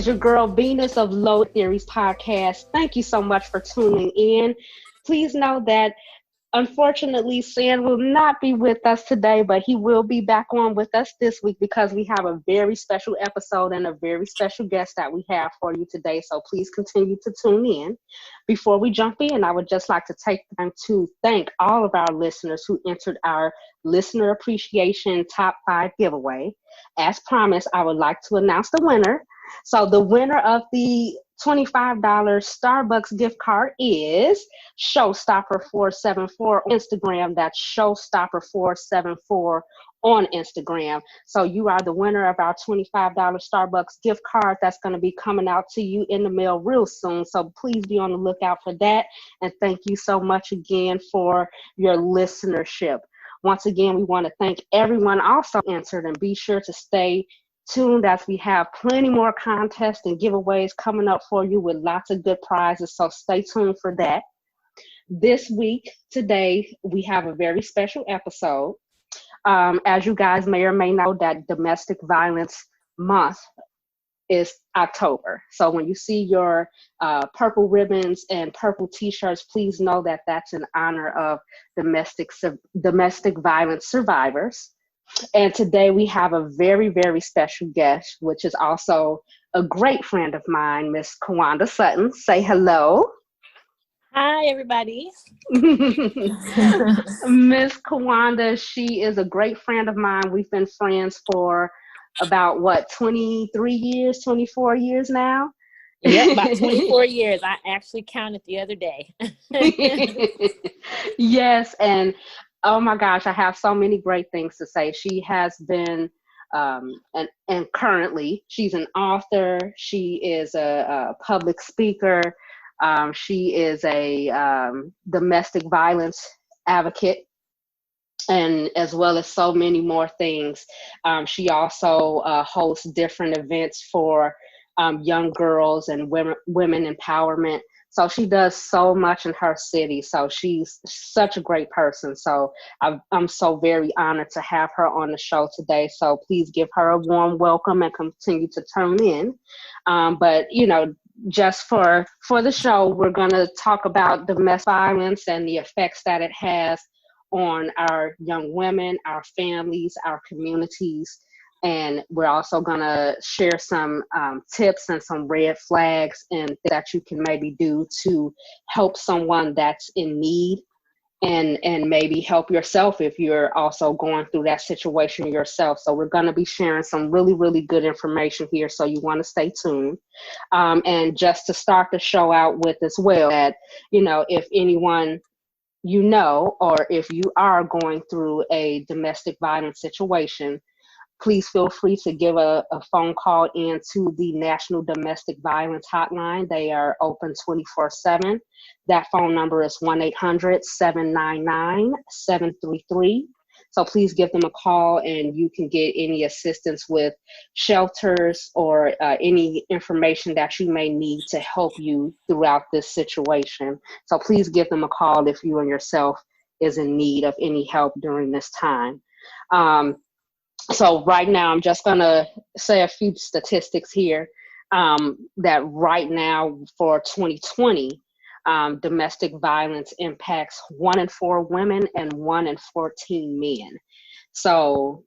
is your girl Venus of Low Theories Podcast. Thank you so much for tuning in. Please know that unfortunately, Sam will not be with us today, but he will be back on with us this week because we have a very special episode and a very special guest that we have for you today. So please continue to tune in. Before we jump in, I would just like to take time to thank all of our listeners who entered our Listener Appreciation Top 5 giveaway. As promised, I would like to announce the winner. So the winner of the $25 Starbucks gift card is Showstopper474 on Instagram. That's Showstopper474 on Instagram. So you are the winner of our $25 Starbucks gift card that's going to be coming out to you in the mail real soon. So please be on the lookout for that. And thank you so much again for your listenership. Once again, we want to thank everyone also entered, and be sure to stay tuned as we have plenty more contests and giveaways coming up for you with lots of good prizes. So stay tuned for that. This week, today, we have a very special episode. As you guys may or may know, that Domestic Violence Month is October. So when you see your purple ribbons and purple t-shirts, please know that that's in honor of domestic violence survivors. And today we have a very, very special guest, which is also a great friend of mine, Miss Kai Sutton. Say hello. Hi, everybody. Miss Kai, she is a great friend of mine. We've been friends for about, 23 years, 24 years now? Yep, about 24 years. I actually counted the other day. Yes, and oh my gosh, I have so many great things to say. She has been, and currently, she's an author. She is a public speaker. She is a domestic violence advocate, and as well as so many more things. She also hosts different events for young girls and women empowerment. So she does so much in her city. So she's such a great person. So I'm so very honored to have her on the show today. So please give her a warm welcome and continue to tune in. But, just for the show, we're going to talk about domestic violence and the effects that it has on our young women, our families, our communities. And we're also going to share some tips and some red flags and that you can maybe do to help someone that's in need, and maybe help yourself if you're also going through that situation yourself. So we're going to be sharing some really, really good information here. So you want to stay tuned. And just to start the show out with as well, that, if anyone or if you are going through a domestic violence situation, please feel free to give a phone call in to the National Domestic Violence Hotline. They are open 24/7. That phone number is 1-800-799-733. So please give them a call, and you can get any assistance with shelters or any information that you may need to help you throughout this situation. So please give them a call if you and yourself is in need of any help during this time. So right now, I'm just going to say a few statistics here, that right now for 2020, domestic violence impacts 1 in 4 women and 1 in 14 men. So,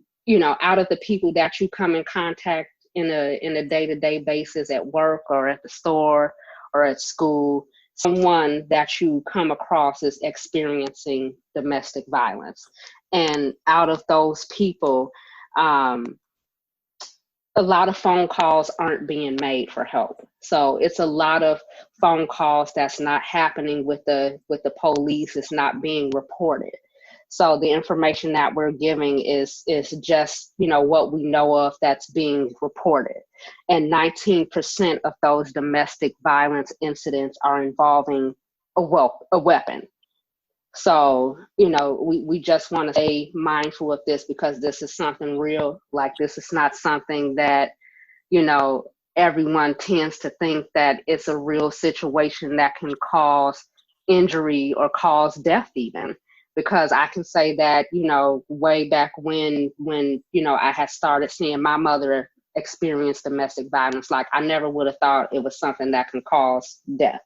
out of the people that you come in contact in a day-to-day basis at work or at the store or at school, someone that you come across is experiencing domestic violence. And out of those people, a lot of phone calls aren't being made for help. So it's a lot of phone calls that's not happening with the police. It's not being reported. So the information that we're giving is just, what we know of that's being reported. And 19% of those domestic violence incidents are involving a weapon. So, we just want to stay mindful of this, because this is something real. Like, this is not something that, everyone tends to think that it's a real situation that can cause injury or cause death even. Because I can say that, way back when I had started seeing my mother experience domestic violence. Like, I never would have thought it was something that can cause death.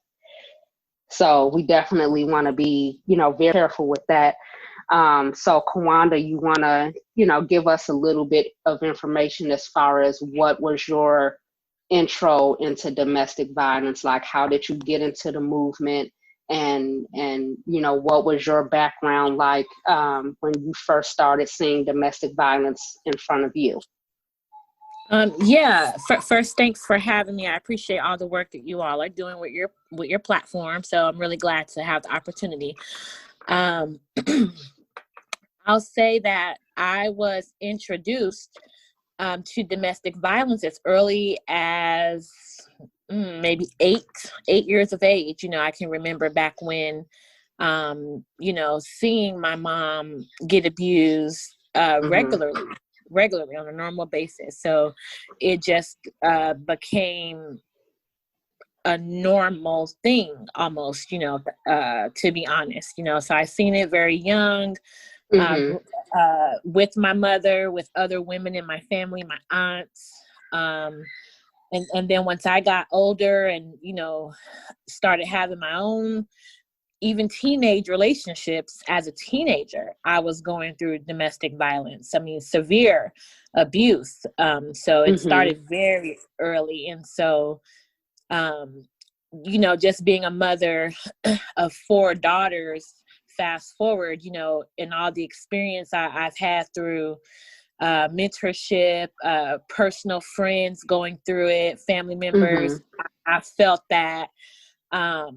So we definitely want to be, very careful with that. So Kawanda, you want to, give us a little bit of information as far as what was your intro into domestic violence? Like, how did you get into the movement? And what was your background like when you first started seeing domestic violence in front of you? First, thanks for having me. I appreciate all the work that you all are doing with your platform. So I'm really glad to have the opportunity. I'll say that I was introduced to domestic violence as early as maybe 8 years of age. I can remember back when, seeing my mom get abused regularly on a normal basis. So it just became a normal thing almost, to be honest, so I seen it very young, with my mother, with other women in my family, my aunts. And then once I got older and, started having my own, even teenage relationships as a teenager, I was going through domestic violence. I mean, severe abuse. So it started very early. And so, just being a mother of 4 daughters, fast forward, and all the experience I've had through mentorship, personal friends going through it, family members, I felt that, I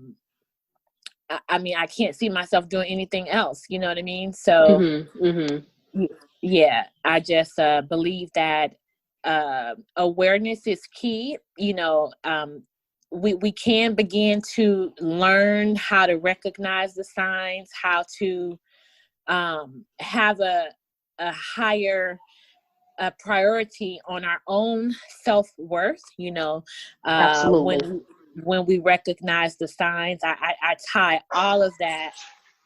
mean, I can't see myself doing anything else. You know what I mean? So, yeah, I just believe that awareness is key. We can begin to learn how to recognize the signs, how to have a higher priority on our own self-worth, Absolutely. when we recognize the signs. I tie all of that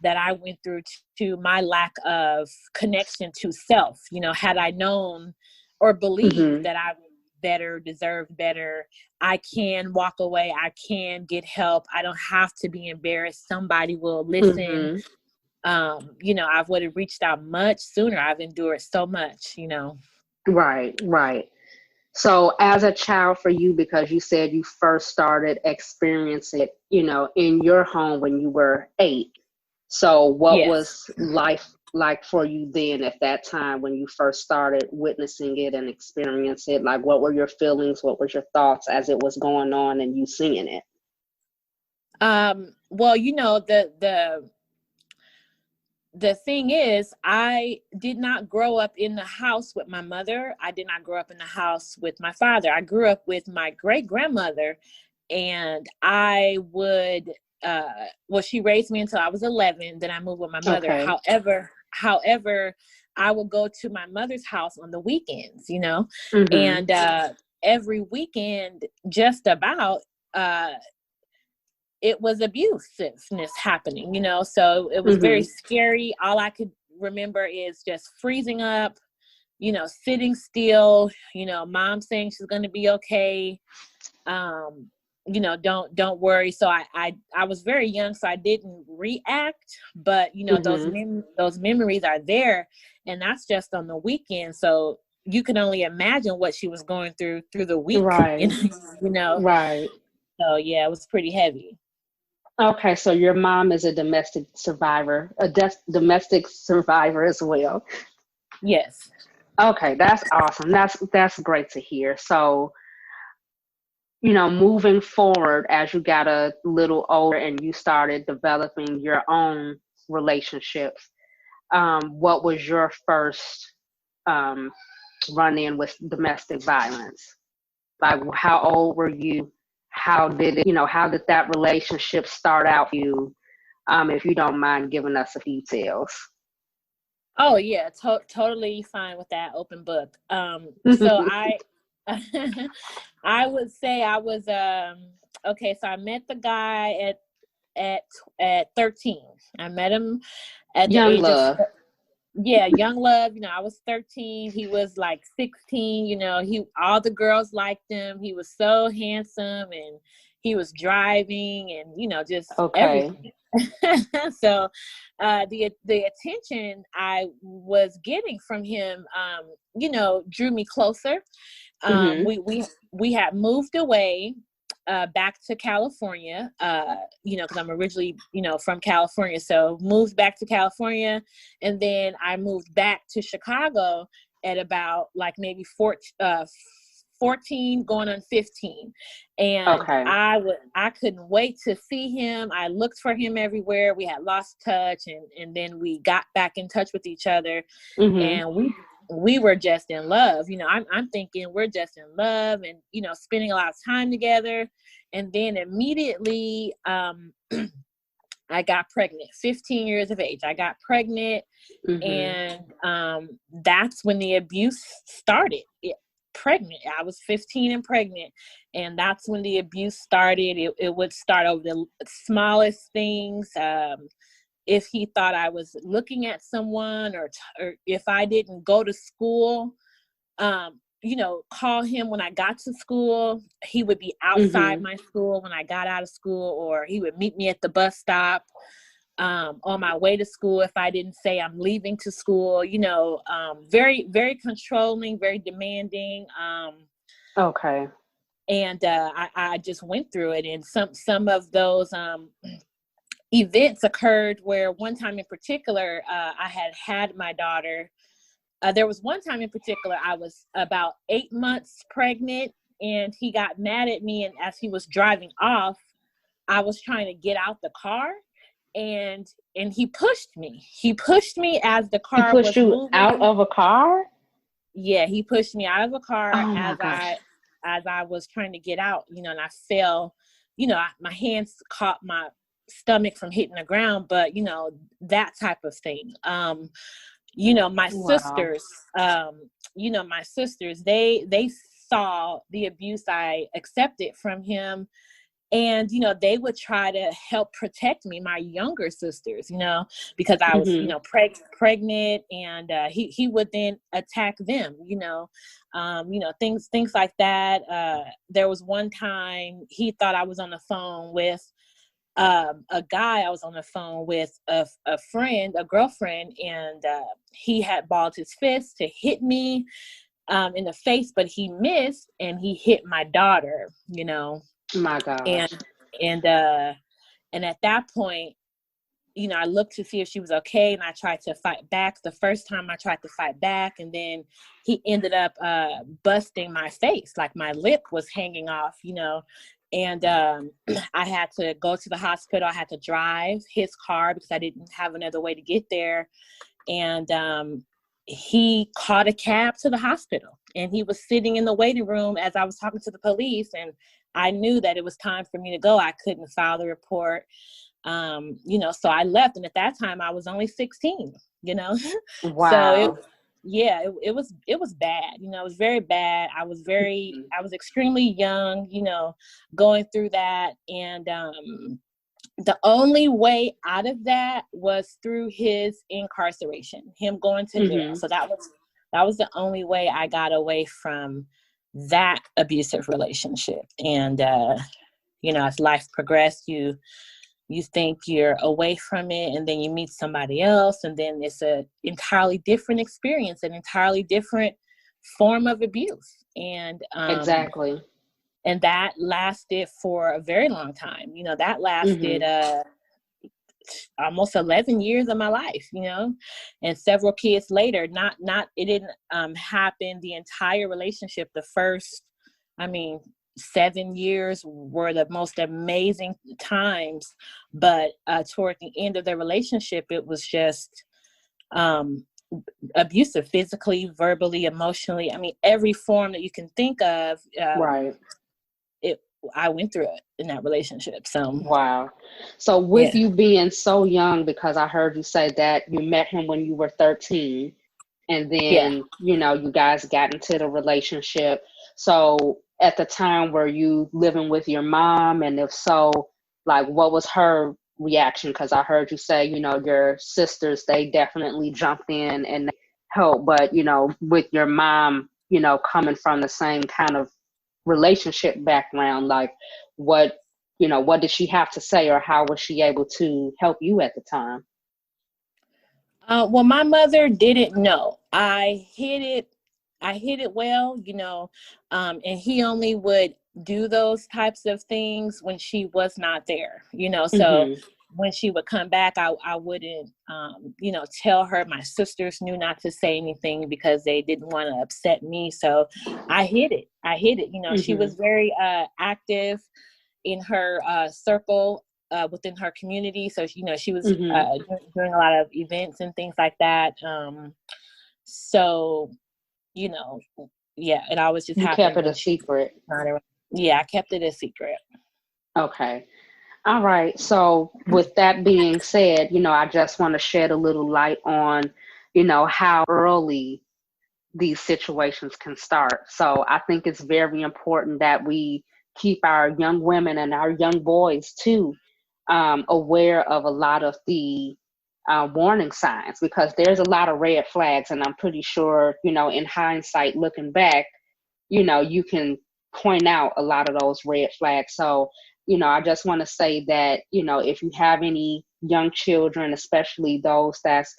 I went through to my lack of connection to self. Had I known or believed that I was better, deserved better, I can walk away, I can get help, I don't have to be embarrassed, somebody will listen. I would have reached out much sooner. I've endured so much, Right. So as a child for you, because you said you first started experiencing it, in your home when you were 8. So what was life like for you then at that time when you first started witnessing it and experiencing it? Like, what were your feelings? What was your thoughts as it was going on and you seeing it? Well, the thing is, I did not grow up in the house with my mother. I did not grow up in the house with my father. I grew up with my great-grandmother, and I would, she raised me until I was 11. Then I moved with my mother. Okay. However, I would go to my mother's house on the weekends, and every weekend, just about, it was abusiveness happening, so it was very scary. All I could remember is just freezing up, sitting still, mom saying she's going to be okay. Don't worry. So I was very young, so I didn't react, but those memories are there, and that's just on the weekend. So you can only imagine what she was going through the week, right? Right. So yeah, it was pretty heavy. Okay, so your mom is a domestic survivor, domestic survivor as well. Yes. Okay, that's awesome. That's great to hear. So, moving forward as you got a little older and you started developing your own relationships, what was your first run-in with domestic violence? Like, how old were you? How did that relationship start out for you? If you don't mind giving us a few details. Oh yeah, totally fine with that. Open book. So I would say I was okay. So I met the guy at 13. I met him at the Young age love. of Yeah, young love. I was 13. He was like 16. All the girls liked him. He was so handsome, and he was driving, and just Okay. everything. So, the attention I was getting from him, drew me closer. Mm-hmm. We had moved away back to California, because I'm originally, from California. So moved back to California, and then I moved back to Chicago at about like maybe 14 going on 15. And Okay. I couldn't wait to see him. I looked for him everywhere. We had lost touch, and then we got back in touch with each other, Mm-hmm. and we were just in love. I'm thinking we're just in love, and spending a lot of time together. And then immediately I got pregnant. 15 years of age, I got pregnant. Mm-hmm. And that's when the abuse started. Pregnant, I was 15 and pregnant, and that's when the abuse started. It would start over the smallest things. If he thought I was looking at someone, or if I didn't go to school, call him when I got to school. He would be outside Mm-hmm. my school when I got out of school, or he would meet me at the bus stop on my way to school if I didn't say I'm leaving to school. Very, very controlling, very demanding. Okay. And I just went through it, and some of those events occurred where one time in particular, I had my daughter. There was one time in particular, I was about 8 months pregnant, and he got mad at me. And as he was driving off, I was trying to get out the car, and he pushed me. He pushed me as the He car pushed was you out moving. of a car? Yeah, he pushed me out of the car Oh my as gosh. I was trying to get out, and I fell. My hands caught my stomach from hitting the ground, but that type of thing. My Wow. sisters, they saw the abuse I accepted from him, and they would try to help protect me, my younger sisters, because I was Mm-hmm. pregnant, and he would then attack them, things like that. There was one time he thought I was on the phone with a guy. I was on the phone with a friend, a girlfriend, and he had balled his fist to hit me in the face, but he missed, and he hit my daughter, My gosh. and and at that point, I looked to see if she was okay, and I tried to fight back. The first time I tried to fight back, and then he ended up busting my face, like my lip was hanging off, and I had to go to the hospital. I had to drive his car because I didn't have another way to get there. And he caught a cab to the hospital, and he was sitting in the waiting room as I was talking to the police, and I knew that it was time for me to go. I couldn't file the report, so I left. And at that time I was only 16, so Wow. it was bad. It was very bad. I was extremely young, going through that. And the only way out of that was through his incarceration, him going to jail. Mm-hmm. So that was the only way I got away from that abusive relationship. And as life progressed, you think you're away from it, and then you meet somebody else, and then it's an entirely different experience, an entirely different form of abuse. And Exactly. and that lasted for a very long time. That lasted Mm-hmm. almost 11 years of my life, and several kids later. It didn't happen the entire relationship. The first, 7 years were the most amazing times, but toward the end of the relationship, it was just abusive, physically, verbally, emotionally. Every form that you can think of. Right. I went through it in that relationship. So Wow. So with yeah. you being so young, because I heard you say that you met him when you were 13, and Yeah. then, you guys got into the relationship. So at the time, were you living with your mom? And if so, like, what was her reaction, because I heard you say, your sisters, they definitely jumped in and helped, but, with your mom, coming from the same kind of relationship background, like what did she have to say, or how was she able to help you at the time? Well, my mother didn't know. I hid it well, and he only would do those types of things when she was not there, so Mm-hmm. when she would come back, I wouldn't, tell her. My sisters knew not to say anything because they didn't want to upset me. So I hid it. She Mm-hmm. was very active in her circle within her community. So, she was Mm-hmm. doing a lot of events and things like that. So, you know, yeah, it always just You kept happened it when a she secret. was not around. Yeah, I kept it a secret. Okay. All right. So with that being said, I just want to shed a little light on, how early these situations can start. So I think it's very important that we keep our young women and our young boys too aware of a lot of the warning signs, because there's a lot of red flags, and I'm pretty sure, in hindsight, looking back, you can point out a lot of those red flags. So, I just want to say that, if you have any young children, especially those that's,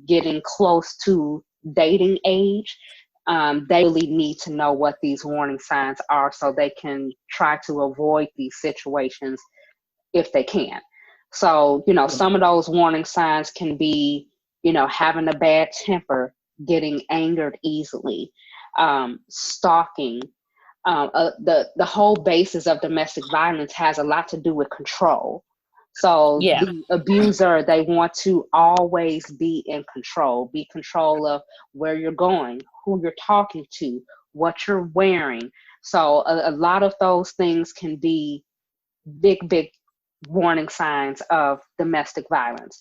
getting close to dating age, they really need to know what these warning signs are so they can try to avoid these situations if they can. So, some of those warning signs can be, having a bad temper, getting angered easily, stalking. The whole basis of domestic violence has a lot to do with control. So Yeah. the abuser, they want to always be in control, be control of where you're going, who you're talking to, what you're wearing. So a lot of those things can be big warning signs of domestic violence.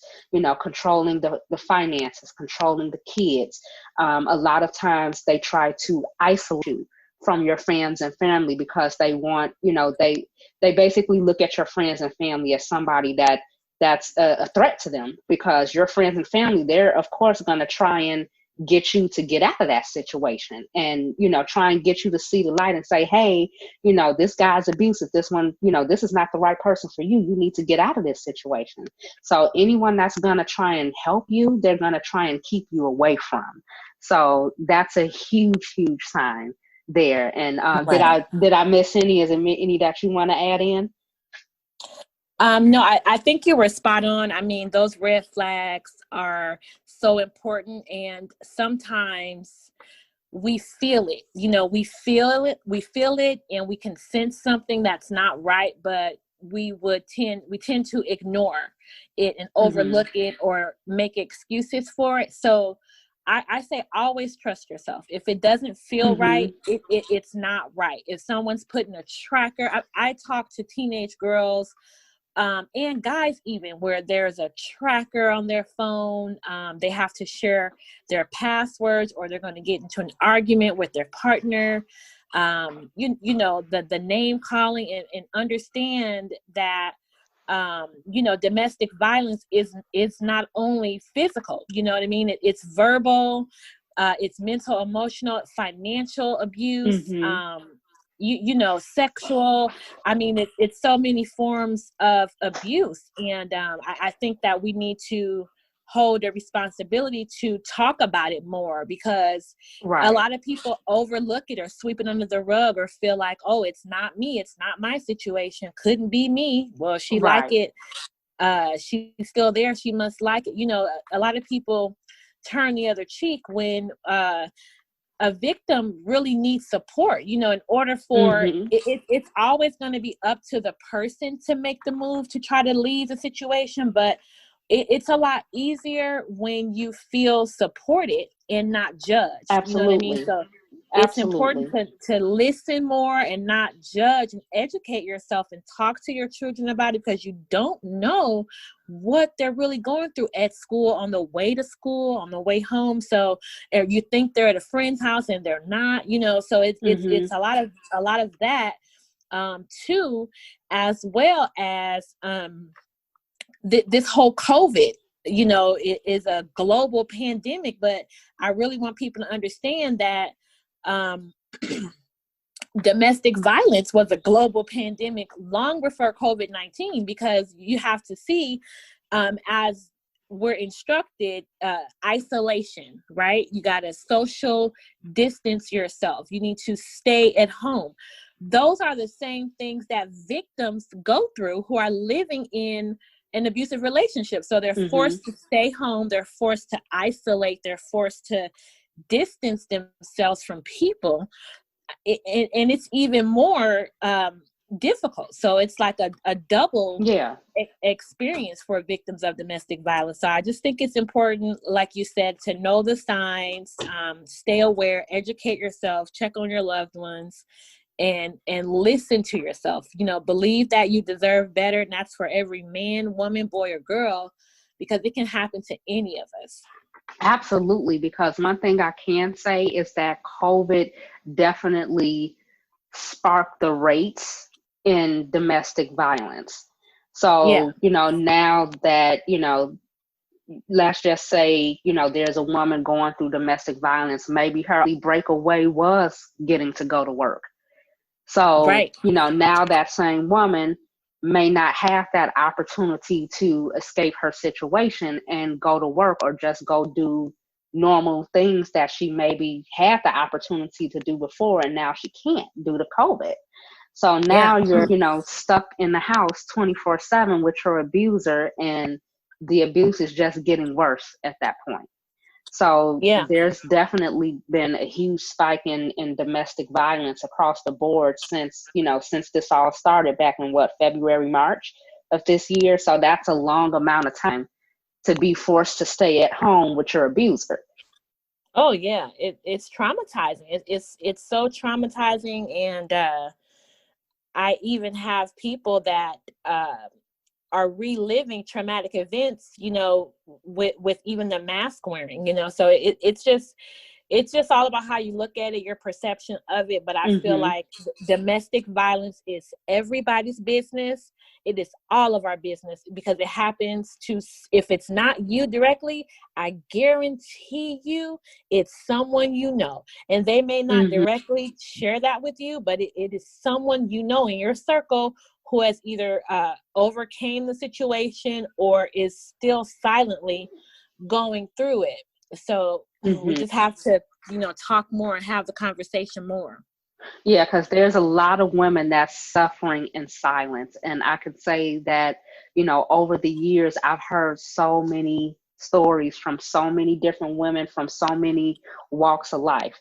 Controlling the finances, controlling the kids. A lot of times they try to isolate you from your friends and family, because they want, they basically look at your friends and family as somebody that's a threat to them, because your friends and family, they're of course going to try and get you to get out of that situation, and try and get you to see the light and say, hey, this guy's abusive, this one, this is not the right person for you, you need to get out of this situation. So anyone that's going to try and help you, they're going to try and keep you away from. So that's a huge sign there. And Right. did I miss any? Is there any that you want to add in? No, I think you were spot on. I mean, those red flags are so important, and sometimes we feel it. We feel it, and we can sense something that's not right, but we tend to ignore it and Mm-hmm. overlook it or make excuses for it. So I say always trust yourself. If it doesn't feel Mm-hmm. right, it's not right. If someone's putting a tracker, I talk to teenage girls and guys even, where there's a tracker on their phone. They have to share their passwords, or they're going to get into an argument with their partner. The name calling, and understand that domestic violence is not only physical. You know what I mean? It's verbal, it's mental, emotional, financial abuse. Mm-hmm. Sexual. I mean, it's so many forms of abuse. And I think that we need to hold a responsibility to talk about it more, because a Right. lot of people overlook it or sweep it under the rug, or feel like, oh, it's not me, it's not my situation, couldn't be me. Well, she like Right. it, she's still there, she must like it. A lot of people turn the other cheek when a victim really needs support. In order for Mm-hmm. it's always going to be up to the person to make the move to try to leave the situation, but it's a lot easier when you feel supported and not judged. You know what I mean? Absolutely. So it's important Absolutely. to listen more and not judge, and educate yourself and talk to your children about it, because you don't know what they're really going through at school, on the way to school, on the way home. So you think they're at a friend's house and they're not. So it's Mm-hmm. a lot of that too, as well as this whole COVID, you know, it is a global pandemic, but I really want people to understand that domestic violence was a global pandemic long before COVID-19, because you have to see, as we're instructed, isolation, right? You got to social distance yourself. You need to stay at home. Those are the same things that victims go through who are living in an abusive relationship. So they're forced to stay home. They're forced to isolate. They're forced to distance themselves from people. And it's even more difficult. So it's like a double experience for victims of domestic violence. So I just think it's important, like you said, to know the signs, stay aware, educate yourself, check on your loved ones, and listen to yourself. You know, believe that you deserve better, and that's for every man, woman, boy, or girl, because it can happen to any of us. Absolutely, because one thing I can say is that COVID definitely sparked the rates in domestic violence. So, you know, now that, you know, let's just say, you know, there's a woman going through domestic violence, maybe her breakaway was getting to go to work. So, you know, now that same woman may not have that opportunity to escape her situation and go to work, or just go do normal things that she maybe had the opportunity to do before, and now she can't due to COVID. So now you're, you know, stuck in the house 24/7 with your abuser, and the abuse is just getting worse at that point. So there's definitely been a huge spike in domestic violence across the board since, you know, since this all started back in February, March of this year. So that's a long amount of time to be forced to stay at home with your abuser. Oh yeah, it's traumatizing. It's so traumatizing, and I even have people that are reliving traumatic events, you know, with even the mask wearing, you know. So it's just all about how you look at it, your perception of it. But I feel like domestic violence is everybody's business. It is all of our business, because it happens to, if it's not you directly, I guarantee you it's someone you know. And they may not directly share that with you, but it is someone you know in your circle who has either overcame the situation or is still silently going through it. So we just have to, you know, talk more and have the conversation more. Yeah, because there's a lot of women that's suffering in silence. And I could say that, you know, over the years, I've heard so many stories from so many different women from so many walks of life.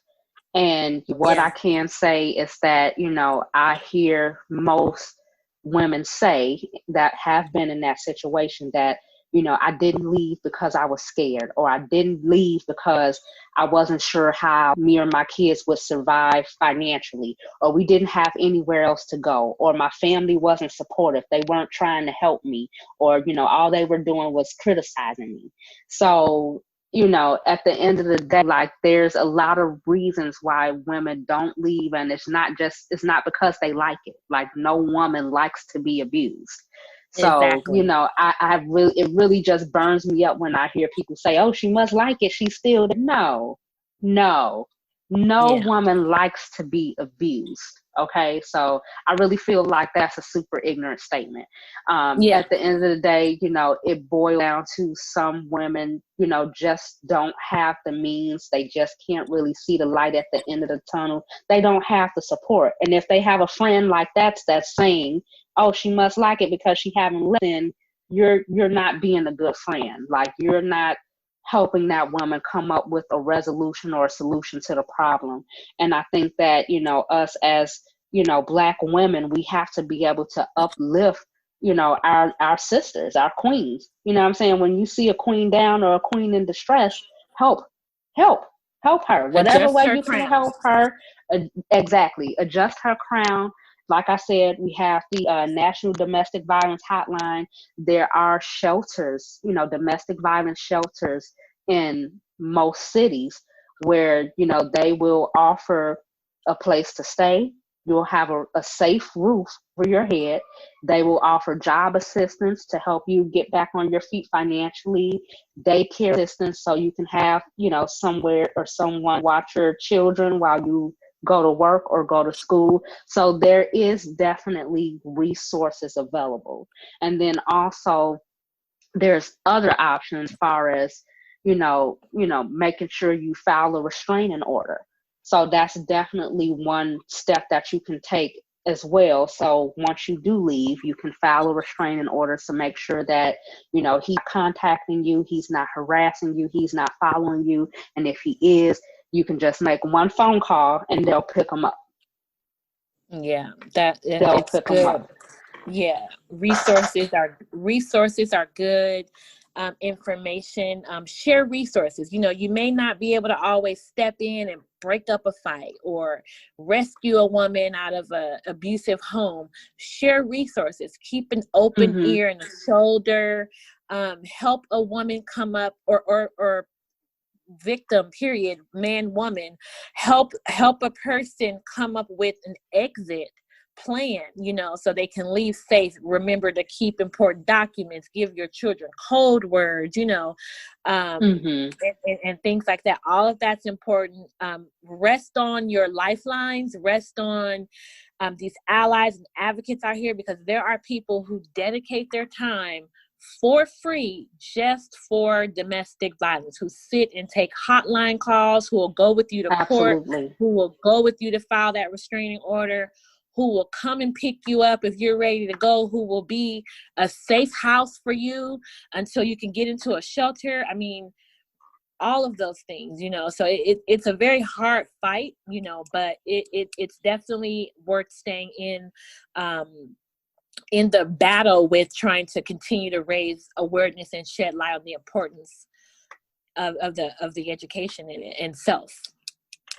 And what I can say is that, you know, I hear most women say that have been in that situation that, you know, I didn't leave because I was scared, or I didn't leave because I wasn't sure how me or my kids would survive financially, or we didn't have anywhere else to go, or my family wasn't supportive. They weren't trying to help me, or, you know, all they were doing was criticizing me. So, you know, at the end of the day, like, there's a lot of reasons why women don't leave, and it's not because they like it. Like, no woman likes to be abused. So, you know, it really just burns me up when I hear people say, oh, she must like it, she's still there. No woman likes to be abused. Okay, so I really feel like that's a super ignorant statement. At the end of the day, you know, it boils down to some women, you know, just don't have the means. They just can't really see the light at the end of the tunnel. They don't have the support. And if they have a friend like that's saying, oh, she must like it because she haven't listened, you're not being a good friend. Like, you're not helping that woman come up with a resolution or a solution to the problem. And I think that, you know, us as, you know, Black women, we have to be able to uplift, you know, our sisters, our queens. You know what I'm saying? When you see a queen down or a queen in distress, help her. Whatever way you can help her, exactly. Adjust her crown. Like I said, we have the National Domestic Violence Hotline. There are shelters, you know, domestic violence shelters in most cities where, you know, they will offer a place to stay. you'll have a safe roof over your head. They will offer job assistance to help you get back on your feet financially, daycare assistance so you can have, somewhere or someone watch your children while you go to work or go to school. So there is definitely resources available. And then also there's other options as far as, making sure you file a restraining order. So that's definitely one step that you can take as well. So once you do leave, you can file a restraining order to make sure that, he's contacting you, he's not harassing you, he's not following you. And if he is, you can just make one phone call and they'll pick him up. Yeah, They'll it's pick good. them up. Yeah, resources are good. Information, share resources. You may not be able to always step in and break up a fight or rescue a woman out of an abusive home. Share resources. Keep an open ear and a shoulder. Help a woman come up, or victim, period, man, woman, help a person come up with an exit plan, so they can leave safe. Remember to keep important documents, give your children code words, and things like that. All of that's important. Rest on your lifelines, rest on these allies and advocates out here, because there are people who dedicate their time for free just for domestic violence, who sit and take hotline calls, who will go with you to court, who will go with you to file that restraining order, who will come and pick you up if you're ready to go, who will be a safe house for you until you can get into a shelter. I mean, all of those things, so it's a very hard fight, but it's definitely worth staying in the battle with, trying to continue to raise awareness and shed light on the importance of the education in it and self.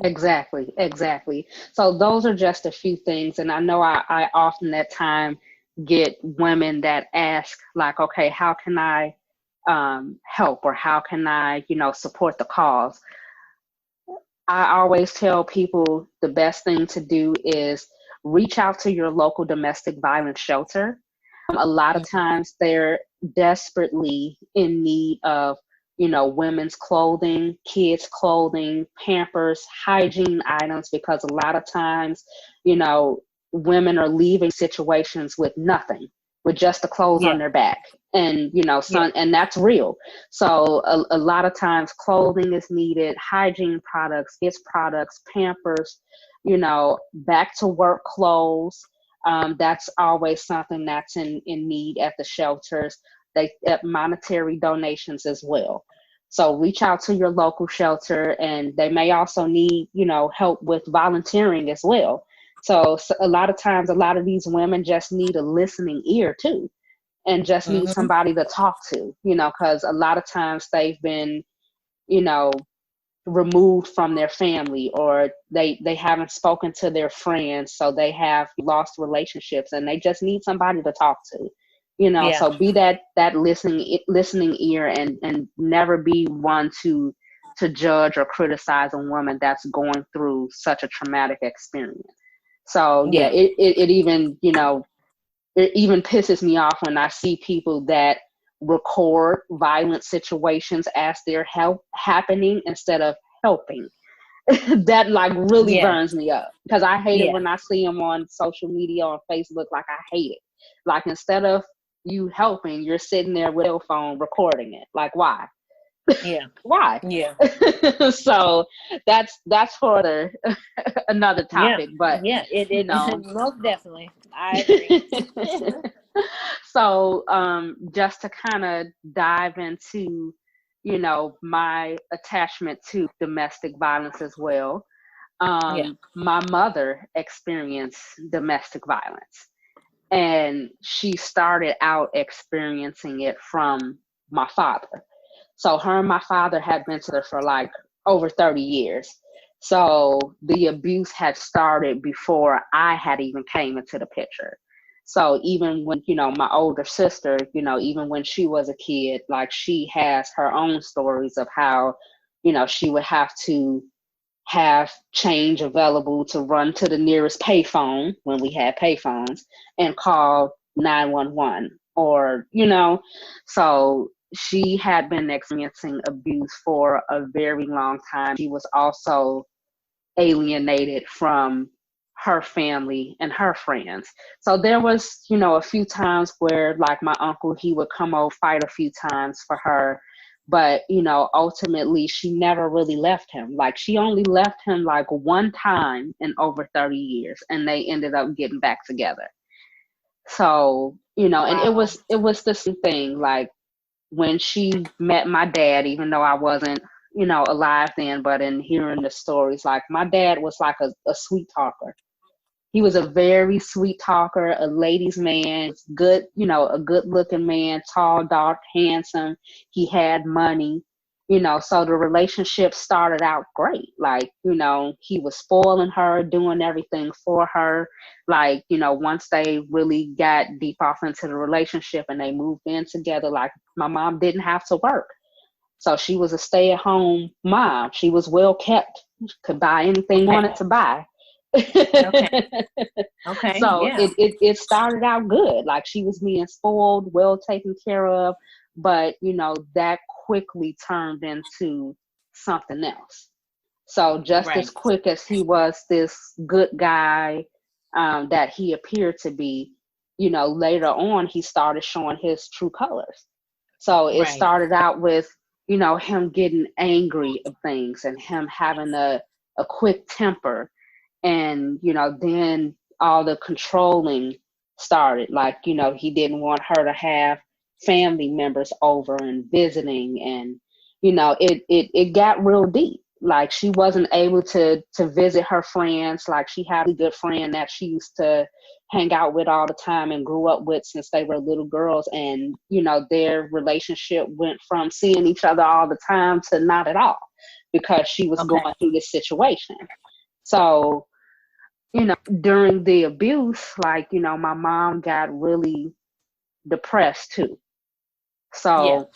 Exactly. So those are just a few things. And I know I often at time get women that ask like, okay, how can I help, or how can I, support the cause? I always tell people the best thing to do is reach out to your local domestic violence shelter. A lot of times they're desperately in need of, women's clothing, kids' clothing, Pampers, hygiene items, because a lot of times, women are leaving situations with nothing, with just the clothes on their back. And, and that's real. So a lot of times clothing is needed, hygiene products, kids products, Pampers, back to work clothes. That's always something that's in need at the shelters. They monetary donations as well. So reach out to your local shelter, and they may also need, help with volunteering as well. So a lot of times, a lot of these women just need a listening ear too, and just need somebody to talk to, because a lot of times they've been, removed from their family, or they haven't spoken to their friends, so they have lost relationships and they just need somebody to talk to. So be that listening ear, and never be one to judge or criticize a woman that's going through such a traumatic experience. So it even, it even pisses me off when I see people that record violent situations as they're happening instead of helping. That like really burns me up, because I hate it when I see them on social media, on Facebook. Like, I hate it. Like, instead of you helping, you're sitting there with your phone recording it. Like, why? Why? So that's for another topic. But it most definitely, I agree. So just to kind of dive into, my attachment to domestic violence as well. My mother experienced domestic violence, and she started out experiencing it from my father. So her and my father had been together for like over 30 years. So the abuse had started before I had even came into the picture. So even when, my older sister, even when she was a kid, like, she has her own stories of how, she would have to have change available to run to the nearest payphone when we had payphones and call 911 or, so she had been experiencing abuse for a very long time. She was also alienated from her family and her friends. So there was, a few times where like my uncle, he would come over, fight a few times for her. But, ultimately she never really left him. Like she only left him like one time in over 30 years and they ended up getting back together. So, and Wow. it was the same thing. Like when she met my dad, even though I wasn't, alive then, but in hearing the stories, like my dad was like a sweet talker. He was a very sweet talker, a ladies' man, good, a good looking man, tall, dark, handsome. He had money, so the relationship started out great. Like, he was spoiling her, doing everything for her. Like, once they really got deep off into the relationship and they moved in together, like my mom didn't have to work. So she was a stay-at-home mom. She was well kept, could buy anything wanted to buy. Okay. Okay. So Yeah. it started out good. Like she was being spoiled, well taken care of, but that quickly turned into something else. So just as Right. quick as he was this good guy that he appeared to be, later on he started showing his true colors. So it Right. started out with, him getting angry of things and him having a quick temper. And, then all the controlling started. Like, he didn't want her to have family members over and visiting. And, it got real deep. Like she wasn't able to visit her friends. Like she had a good friend that she used to hang out with all the time and grew up with since they were little girls. And, their relationship went from seeing each other all the time to not at all because she was Okay. going through this situation. So, during the abuse, like, my mom got really depressed too. Yeah. So,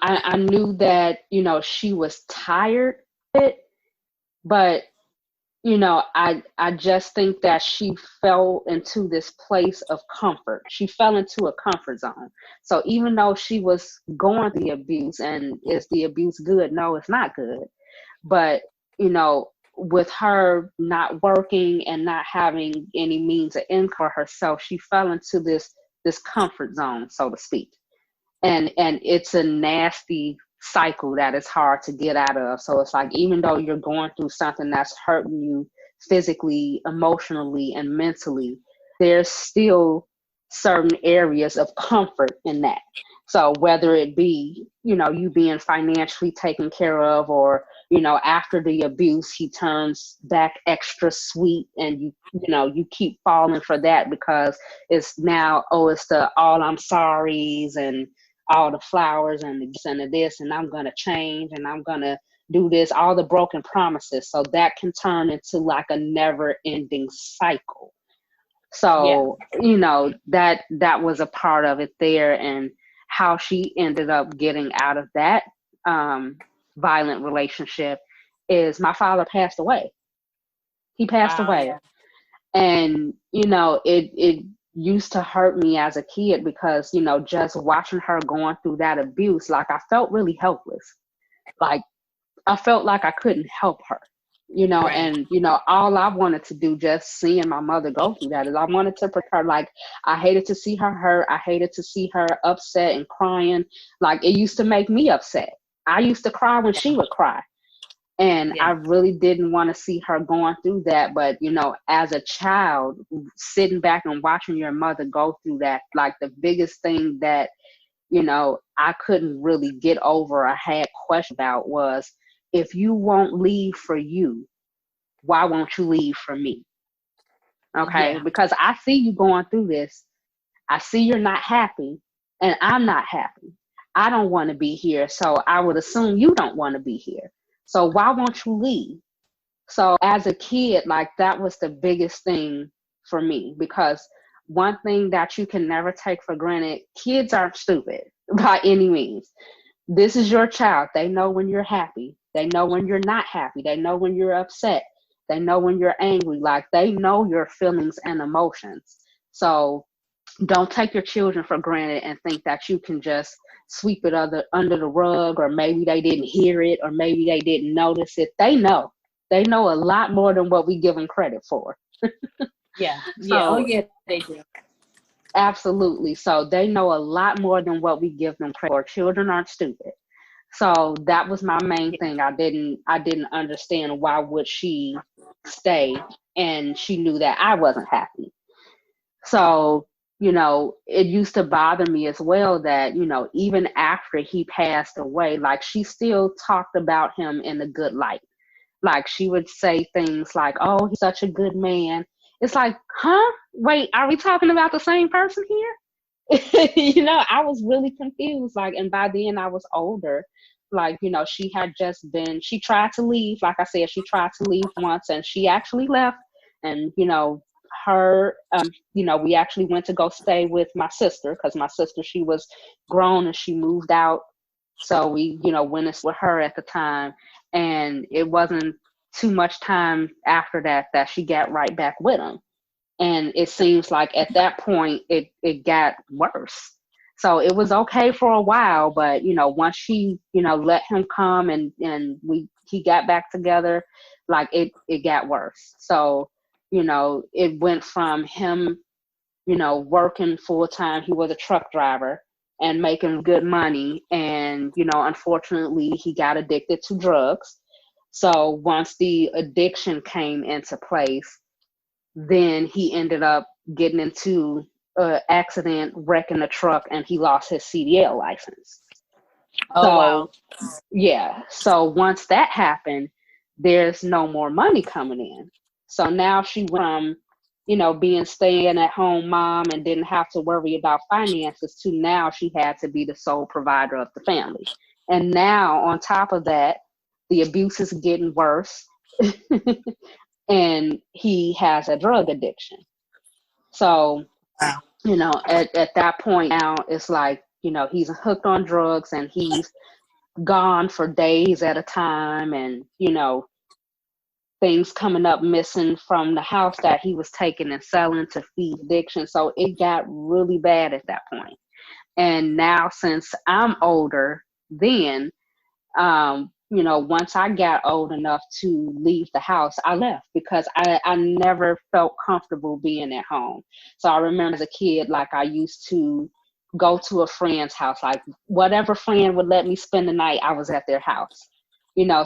I knew that, she was tired of it, but, I just think that she fell into this place of comfort. She fell into a comfort zone. So even though she was going through the abuse, and is the abuse good? No, it's not good. But, with her not working and not having any means of income for herself, she fell into this comfort zone, so to speak. And it's a nasty cycle that is hard to get out of. So it's like even though you're going through something that's hurting you physically, emotionally, and mentally, there's still certain areas of comfort in that. So whether it be, you being financially taken care of, or, after the abuse, he turns back extra sweet and you keep falling for that because it's now, oh, it's the all I'm sorry's and all the flowers and the this, and I'm going to change and I'm going to do this, all the broken promises. So that can turn into like a never ending cycle. Yeah. So, that was a part of it there, and how she ended up getting out of that violent relationship is my father passed away. He passed Wow. away. Yeah. And, it used to hurt me as a kid because, just watching her going through that abuse, like I felt really helpless. Like I felt like I couldn't help her, Right. and, all I wanted to do just seeing my mother go through that is I wanted to protect her. Like I hated to see her hurt. I hated to see her upset and crying. Like it used to make me upset. I used to cry when she Yeah. would cry. And I Yeah. really didn't want to see her going through that. But, as a child, sitting back and watching your mother go through that, like the biggest thing that, I couldn't really get over or had question about was, if you won't leave for you, why won't you leave for me? Okay. Yeah. Because I see you going through this. I see you're not happy and I'm not happy. I don't want to be here. So I would assume you don't want to be here. So why won't you leave? So as a kid, like that was the biggest thing for me, because one thing that you can never take for granted, kids aren't stupid by any means. This is your child. They know when you're happy. They know when you're not happy. They know when you're upset. They know when you're angry. Like, they know your feelings and emotions. So don't take your children for granted and think that you can just sweep it under the rug, or maybe they didn't hear it, or maybe they didn't notice it. They know. They know a lot more than what we give them credit for. Yeah. Yeah. Oh, So yeah, they do. absolutely. So they know a lot more than what we give them credit for. Children aren't stupid. So that was my main Yeah. thing. I didn't understand why would she stay, and she knew that I wasn't happy. So, it used to bother me as well that, even after he passed away, like, she still talked about him in a good light. Like, she would say things like, "Oh, he's such a good man." It's like, huh? Wait, are we talking about the same person here? I was really confused. Like, and by then I was older. Like, she tried to leave. Like I said, she tried to leave once, and she actually left. And, we actually went to go stay with my sister, because my sister, she was grown and she moved out. So we, went and with her at the time. And it wasn't too much time after that she got right back with him. And it seems like at that point it got worse. So it was okay for a while, but once she let him come, and he got back together, like, it got worse. So it went from him working full time. He was a truck driver and making good money, and unfortunately he got addicted to drugs. So once the addiction came into place, then he ended up getting into an accident, wrecking a truck, and he lost his CDL license. Oh, wow. So, yeah. So once that happened, there's no more money coming in. So now she went from, being staying at home mom and didn't have to worry about finances, to now she had to be the sole provider of the family. And now, on top of that, the abuse is getting worse. And he has a drug addiction. So, Wow. at that point now, it's like, he's hooked on drugs, and he's gone for days at a time, and, things coming up missing from the house that he was taking and selling to feed addiction. So it got really bad at that point. And now, since I'm older, then once I got old enough to leave the house, I left, because I never felt comfortable being at home. So I remember as a kid, like, I used to go to a friend's house, like, whatever friend would let me spend the night, I was at their house.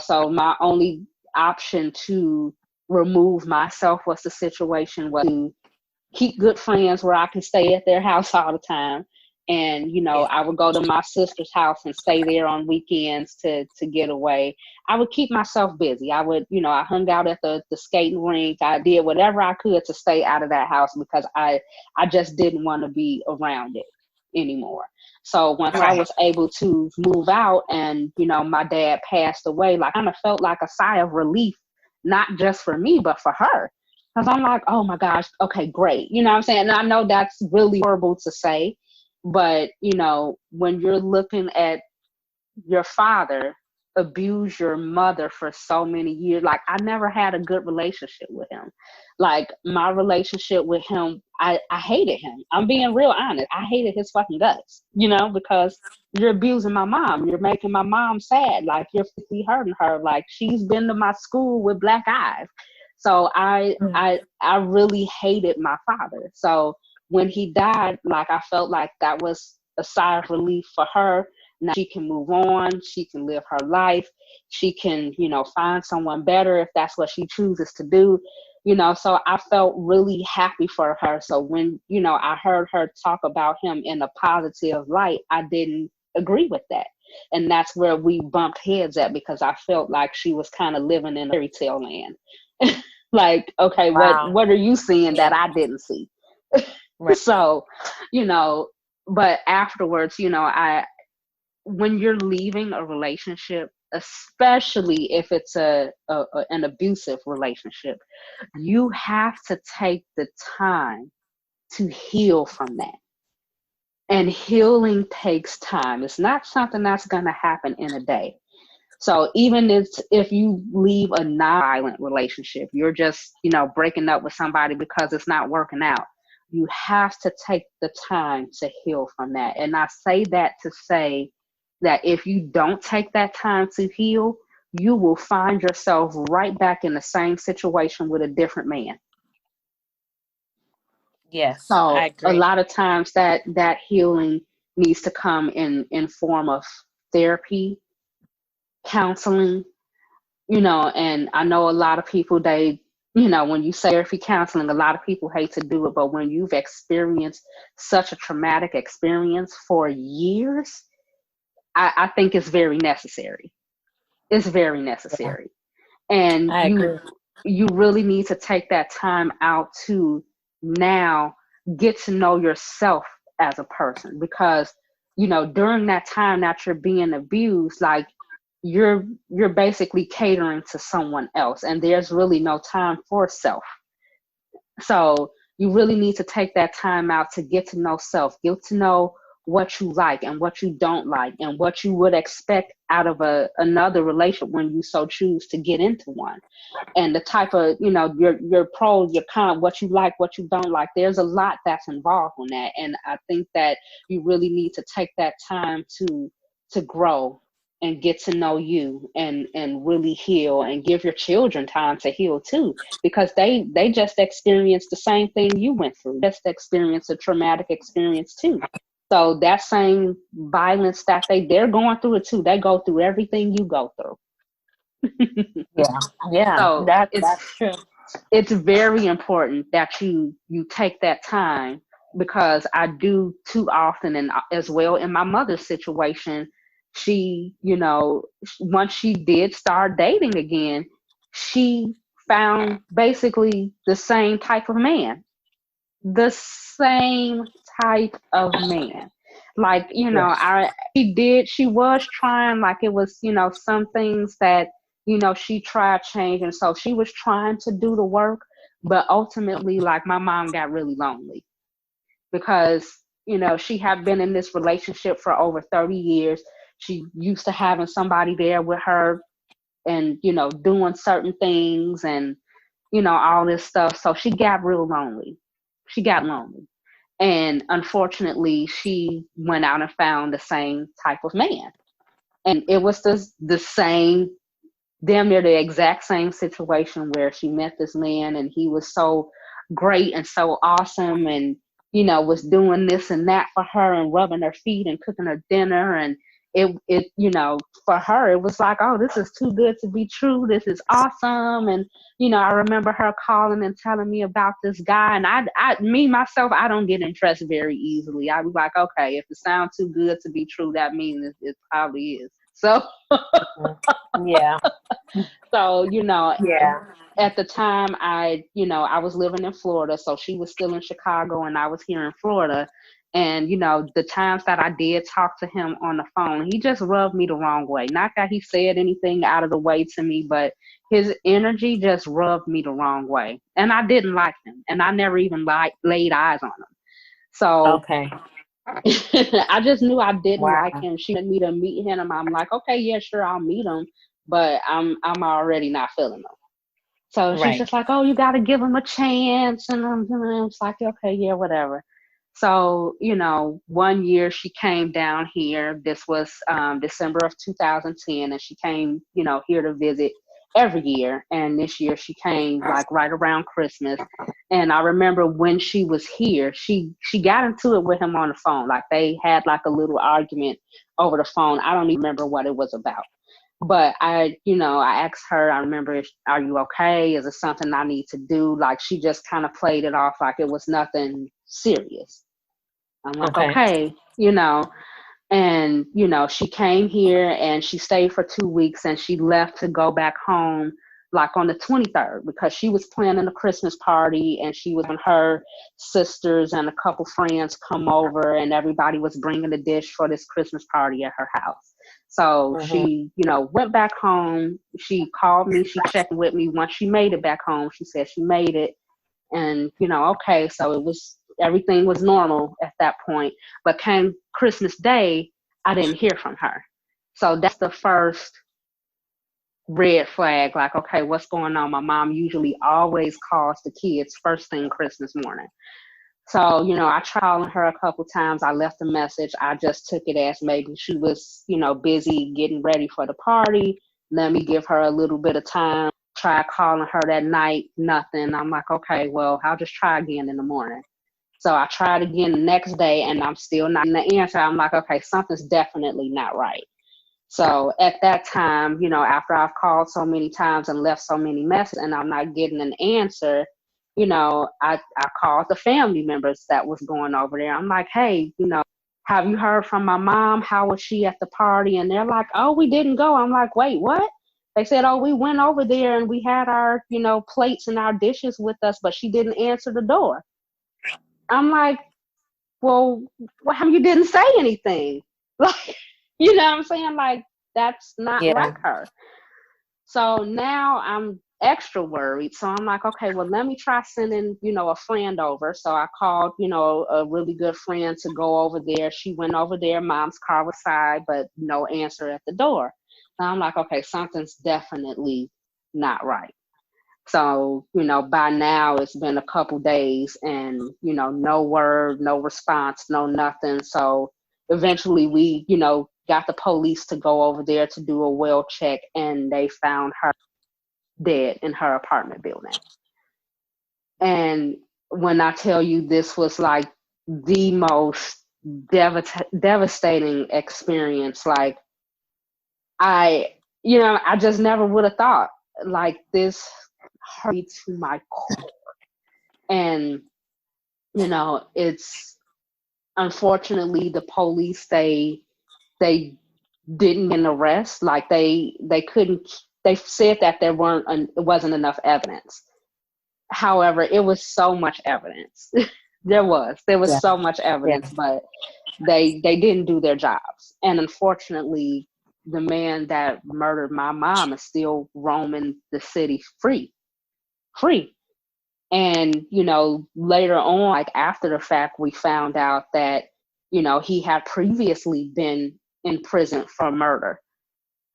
So my only option to remove myself was the situation was to keep good friends where I can stay at their house all the time. And, Yeah. I would go to my sister's house and stay there on weekends to get away. I would keep myself busy. I would, I hung out at the skating rink. I did whatever I could to stay out of that house, because I just didn't want to be around it anymore. So once I Right. was able to move out, and, my dad passed away, like, I kind of felt like a sigh of relief, not just for me, but for her. Because I'm like, oh my gosh, okay, great. You know what I'm saying? And I know that's really horrible to say, but, when you're looking at your father abuse your mother for so many years, like, I never had a good relationship with him. Like, my relationship with him, I hated him. I'm being real honest. I hated his fucking guts, because you're abusing my mom. You're making my mom sad. Like, you're physically hurting her. Like, she's been to my school with black eyes. So Mm. I really hated my father. So when he died, like, I felt like that was a sigh of relief for her. Now she can move on. She can live her life. She can, find someone better if that's what she chooses to do. So I felt really happy for her. So when, I heard her talk about him in a positive light, I didn't agree with that. And that's where we bumped heads at, because I felt like she was kind of living in a fairy tale land. Like, okay, Wow. what are you seeing Yeah. that I didn't see? Right. So, you know, but afterwards, when you're leaving a relationship, especially if it's an abusive relationship, you have to take the time to heal from that. And healing takes time. It's not something that's going to happen in a day. So even if you leave a non-violent relationship, you're just, breaking up with somebody because it's not working out. You have to take the time to heal from that. And I say that to say that if you don't take that time to heal, you will find yourself right back in the same situation with a different man. Yes, I So a agree. lot of times that healing needs to come in form of therapy, counseling, and I know a lot of people, when you say therapy, counseling, a lot of people hate to do it, but when you've experienced such a traumatic experience for years, I think it's very necessary. It's very Yeah, necessary. And I agree. you really need to take that time out to now get to know yourself as a person, because during that time that you're being abused, like, you're basically catering to someone else, and there's really no time for self. So you really need to take that time out to get to know self, get to know what you like and what you don't like, and what you would expect out of another relationship when you so choose to get into one, and the type of, your pros, your cons, what you like, what you don't like. There's a lot that's involved in that, and I think that you really need to take that time to grow and get to know you, and really heal, and give your children time to heal too, because they just experienced the same thing you went through, just experienced a traumatic experience too. So that same violence that they're going through it too. They go through everything you go through. Yeah, yeah, So that's true. it's very important that you take that time, because I do too often, and as well in my mother's situation, she, once she did start dating again, she found basically the same type of man, the same type of man. Like, Yes. she was trying, like, it was, some things that, she tried changing. So she was trying to do the work, but ultimately, like, my mom got really lonely, because, she had been in this relationship for over 30 years. She used to having somebody there with her, and, doing certain things, and, all this stuff. So she got real lonely. She got lonely. And unfortunately, she went out and found the same type of man. And it was the same, damn near the exact same situation, where she met this man, and he was so great and so awesome, and was doing this and that for her, and rubbing her feet and cooking her dinner. And it for her, it was like, oh, this is too good to be true, this is awesome. And I remember her calling and telling me about this guy, and me myself, I don't get impressed very easily. I was like, okay, if it sounds too good to be true, that means it probably is. So Mhm. Yeah, so, yeah. at the time, I was living in Florida, so she was still in Chicago and I was here in Florida. And, the times that I did talk to him on the phone, he just rubbed me the wrong way. Not that he said anything out of the way to me, but his energy just rubbed me the wrong way. And I didn't like him. And I never even laid eyes on him. So Okay. I just knew I didn't like Wow. him. She wanted me to meet him. I'm like, okay, yeah, sure, I'll meet him, but I'm already not feeling him. So she's Right. just like, oh, you got to give him a chance. And I'm just like, okay, yeah, whatever. So, one year she came down here. This was December of 2010. And she came, here to visit every year. And this year she came like right around Christmas. And I remember when she was here, she got into it with him on the phone. Like, they had like a little argument over the phone. I don't even remember what it was about. But I asked her, I remember, are you okay? Is it something I need to do? Like, she just kind of played it off like it was nothing serious. I'm like, Okay. okay, and, she came here and she stayed for 2 weeks, and she left to go back home like on the 23rd, because she was planning a Christmas party, and she was when her sisters and a couple friends come over, and everybody was bringing a dish for this Christmas party at her house. So Hmm. she, went back home. She called me. She checked with me once she made it back home. She said she made it, and okay, so it was, everything was normal at that point. But came Christmas Day, I didn't hear from her. So that's the first red flag, like, okay, what's going on? My mom usually always calls the kids first thing Christmas morning. So, I tried calling her a couple times. I left a message. I just took it as maybe she was, busy getting ready for the party. Let me give her a little bit of time. Tried calling her that night, nothing. I'm like, okay, well, I'll just try again in the morning. So I tried again the next day, and I'm still not getting the answer. I'm like, okay, something's definitely not right. So at that time, after I've called so many times and left so many messages and I'm not getting an answer, I called the family members that was going over there. I'm like, hey, have you heard from my mom? How was she at the party? And they're like, oh, we didn't go. I'm like, wait, what? They said, oh, we went over there and we had our, plates and our dishes with us, but she didn't answer the door. I'm like, well, how you didn't say anything? Like, you know what I'm saying? Like, that's not like her. So now I'm extra worried. So I'm like, okay, well, let me try sending, a friend over. So I called, a really good friend to go over there. She went over there. Mom's car was side, but no answer at the door. And I'm like, okay, something's definitely not right. So, by now it's been a couple days and, no word, no response, no nothing. So eventually we, got the police to go over there to do a well check, and they found her dead in her apartment building. And when I tell you this was like the most devastating experience, like I just never would have thought like this hurt me to my core. And, it's unfortunately the police, they didn't get an arrest. Like they couldn't, they said that it wasn't enough evidence. However, it was so much evidence. there was so much evidence, but they didn't do their jobs. And unfortunately, the man that murdered my mom is still roaming the city free. And, later on, like after the fact, we found out that, he had previously been in prison for murder.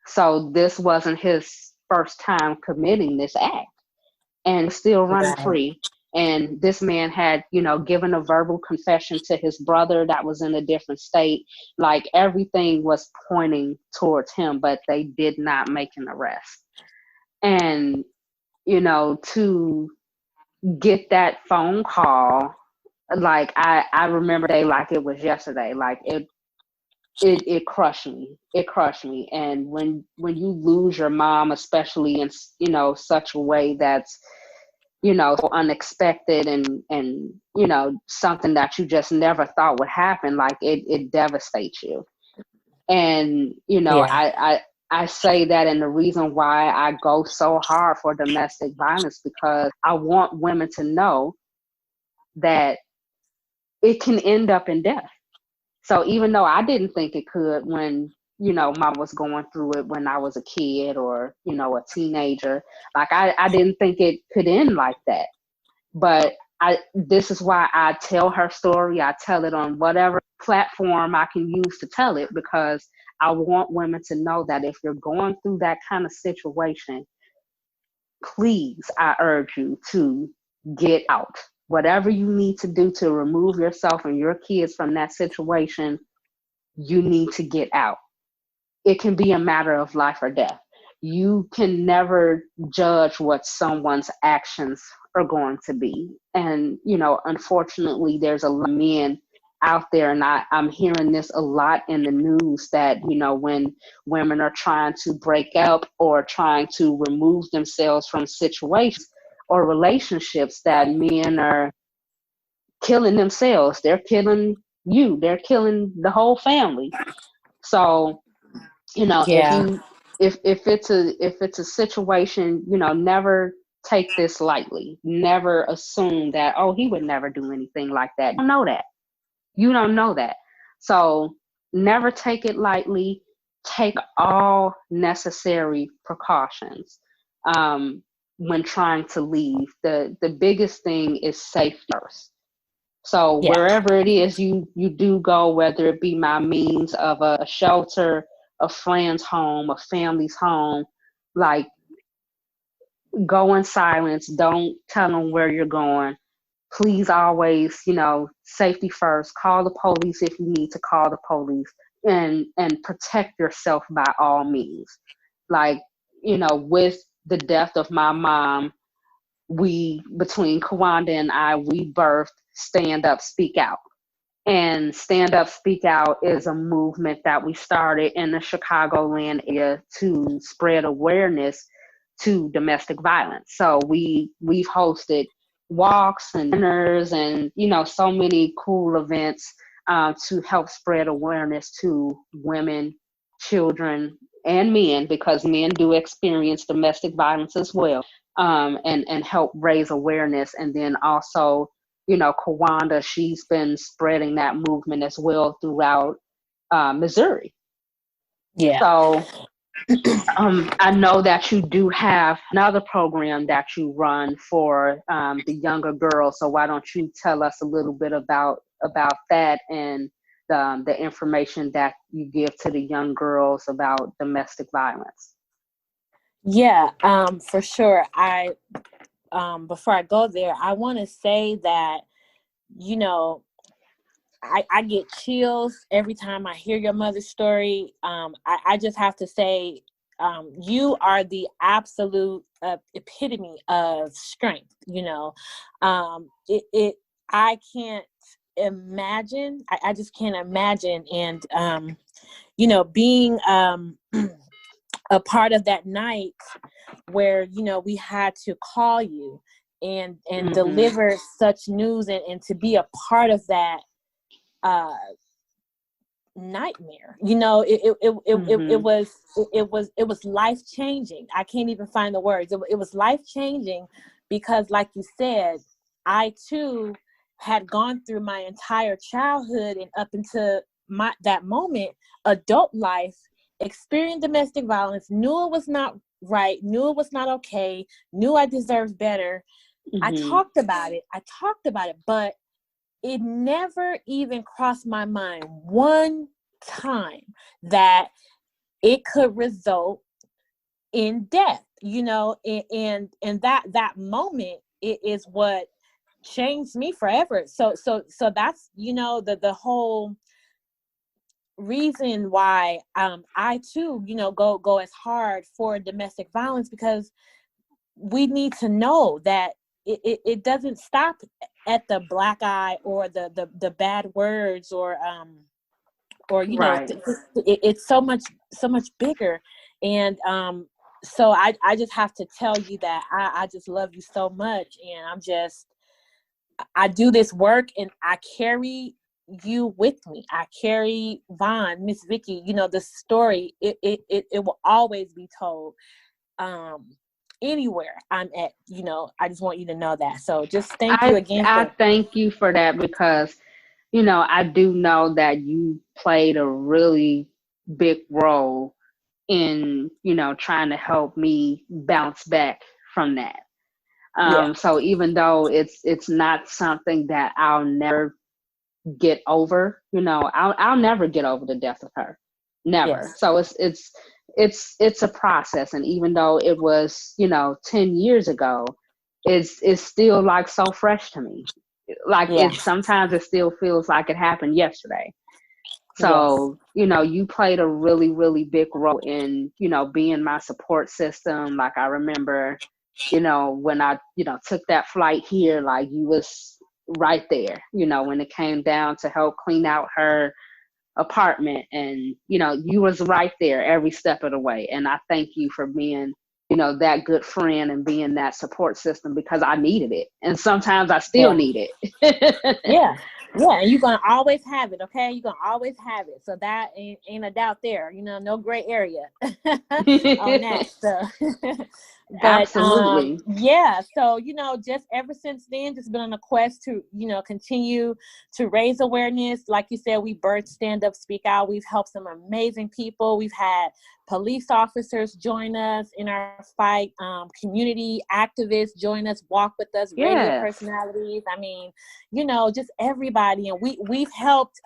So this wasn't his first time committing this act, and still running free. And this man had, given a verbal confession to his brother that was in a different state. Like everything was pointing towards him, but they did not make an arrest. And, to get that phone call, like I remember they like it was yesterday. Like it crushed me. It crushed me. And when you lose your mom, especially in such a way that's so unexpected and something that you just never thought would happen, like it devastates you. And I say that, and the reason why I go so hard for domestic violence, because I want women to know that it can end up in death. So even though I didn't think it could when, mom was going through it when I was a kid or, a teenager, like I didn't think it could end like that. But this is why I tell her story. I tell it on whatever platform I can use to tell it, because I want women to know that if you're going through that kind of situation, please, I urge you to get out. Whatever you need to do to remove yourself and your kids from that situation, you need to get out. It can be a matter of life or death. You can never judge what someone's actions are going to be. And, unfortunately, there's a lot of men out there, and I'm hearing this a lot in the news, that, when women are trying to break up or trying to remove themselves from situations or relationships, that men are killing themselves. They're killing you. They're killing the whole family. So, if it's a situation, never take this lightly. Never assume that, oh, he would never do anything like that. You don't know that. You don't know that. So never take it lightly. Take all necessary precautions when trying to leave. The biggest thing is safety first. So wherever it is you do go, whether it be by means of a shelter, a friend's home, a family's home, like, go in silence. Don't tell them where you're going. Please always, safety first. Call the police if you need to call the police, and protect yourself by all means. Like, with the death of my mom, between Kawanda and I, we birthed Stand Up, Speak Out. And Stand Up, Speak Out is a movement that we started in the Chicagoland area to spread awareness to domestic violence. So we've hosted walks and dinners and, so many cool events to help spread awareness to women, children, and men, because men do experience domestic violence as well, and help raise awareness. And then also, Kawanda, she's been spreading that movement as well throughout Missouri. Yeah. So I know that you do have another program that you run for the younger girls. So why don't you tell us a little bit about that, and the information that you give to the young girls about domestic violence? Yeah, for sure. Before I go there, I want to say that, I get chills every time I hear your mother's story. I just have to say, you are the absolute epitome of strength. I can't imagine. I just can't imagine. And, being a part of that night where, we had to call you and Mm-hmm. deliver such news, and to be a part of that nightmare. It was life changing. I can't even find the words. It was life changing because, like you said, I too had gone through my entire childhood and up into that moment, adult life, experienced domestic violence, knew it was not right, knew it was not okay, knew I deserved better. Mm-hmm. I talked about it, but it never even crossed my mind one time that it could result in death, and that moment, it is what changed me forever. So that's, the whole reason why I too, go as hard for domestic violence, because we need to know that it doesn't stop at the black eye or the bad words, or Right. it's so much bigger. And so I just have to tell you that I just love you so much, and I do this work, and I carry you with me. I carry Vaughn, Miss Vicky, the story, it will always be told anywhere I'm at. I just want you to know that. So just thank you again. I thank you for that, because I do know that you played a really big role in trying to help me bounce back from that. So even though it's not something that I'll never get over, I'll never get over the death of her, never. Yes. So it's a process, and even though it was 10 years ago, it's still like so fresh to me. Like, sometimes it still feels like it happened yesterday. So, you played a really, really big role in, being my support system. Like, I remember, when I, took that flight here, like, you was right there, when it came down to help clean out her apartment, and, you was right there every step of the way. And I thank you for being, that good friend and being that support system, because I needed it. And sometimes I still need it. Yeah. And you're going to always have it. Okay. You're going to always have it. So that ain't a doubt there, no gray area on that. So, but, absolutely. So, just ever since then, just been on a quest to, continue to raise awareness. Like you said, we birthed Stand Up, Speak Out. We've helped some amazing people. We've had police officers join us in our fight, community activists join us, walk with us, radio personalities. I mean, just everybody. And we've helped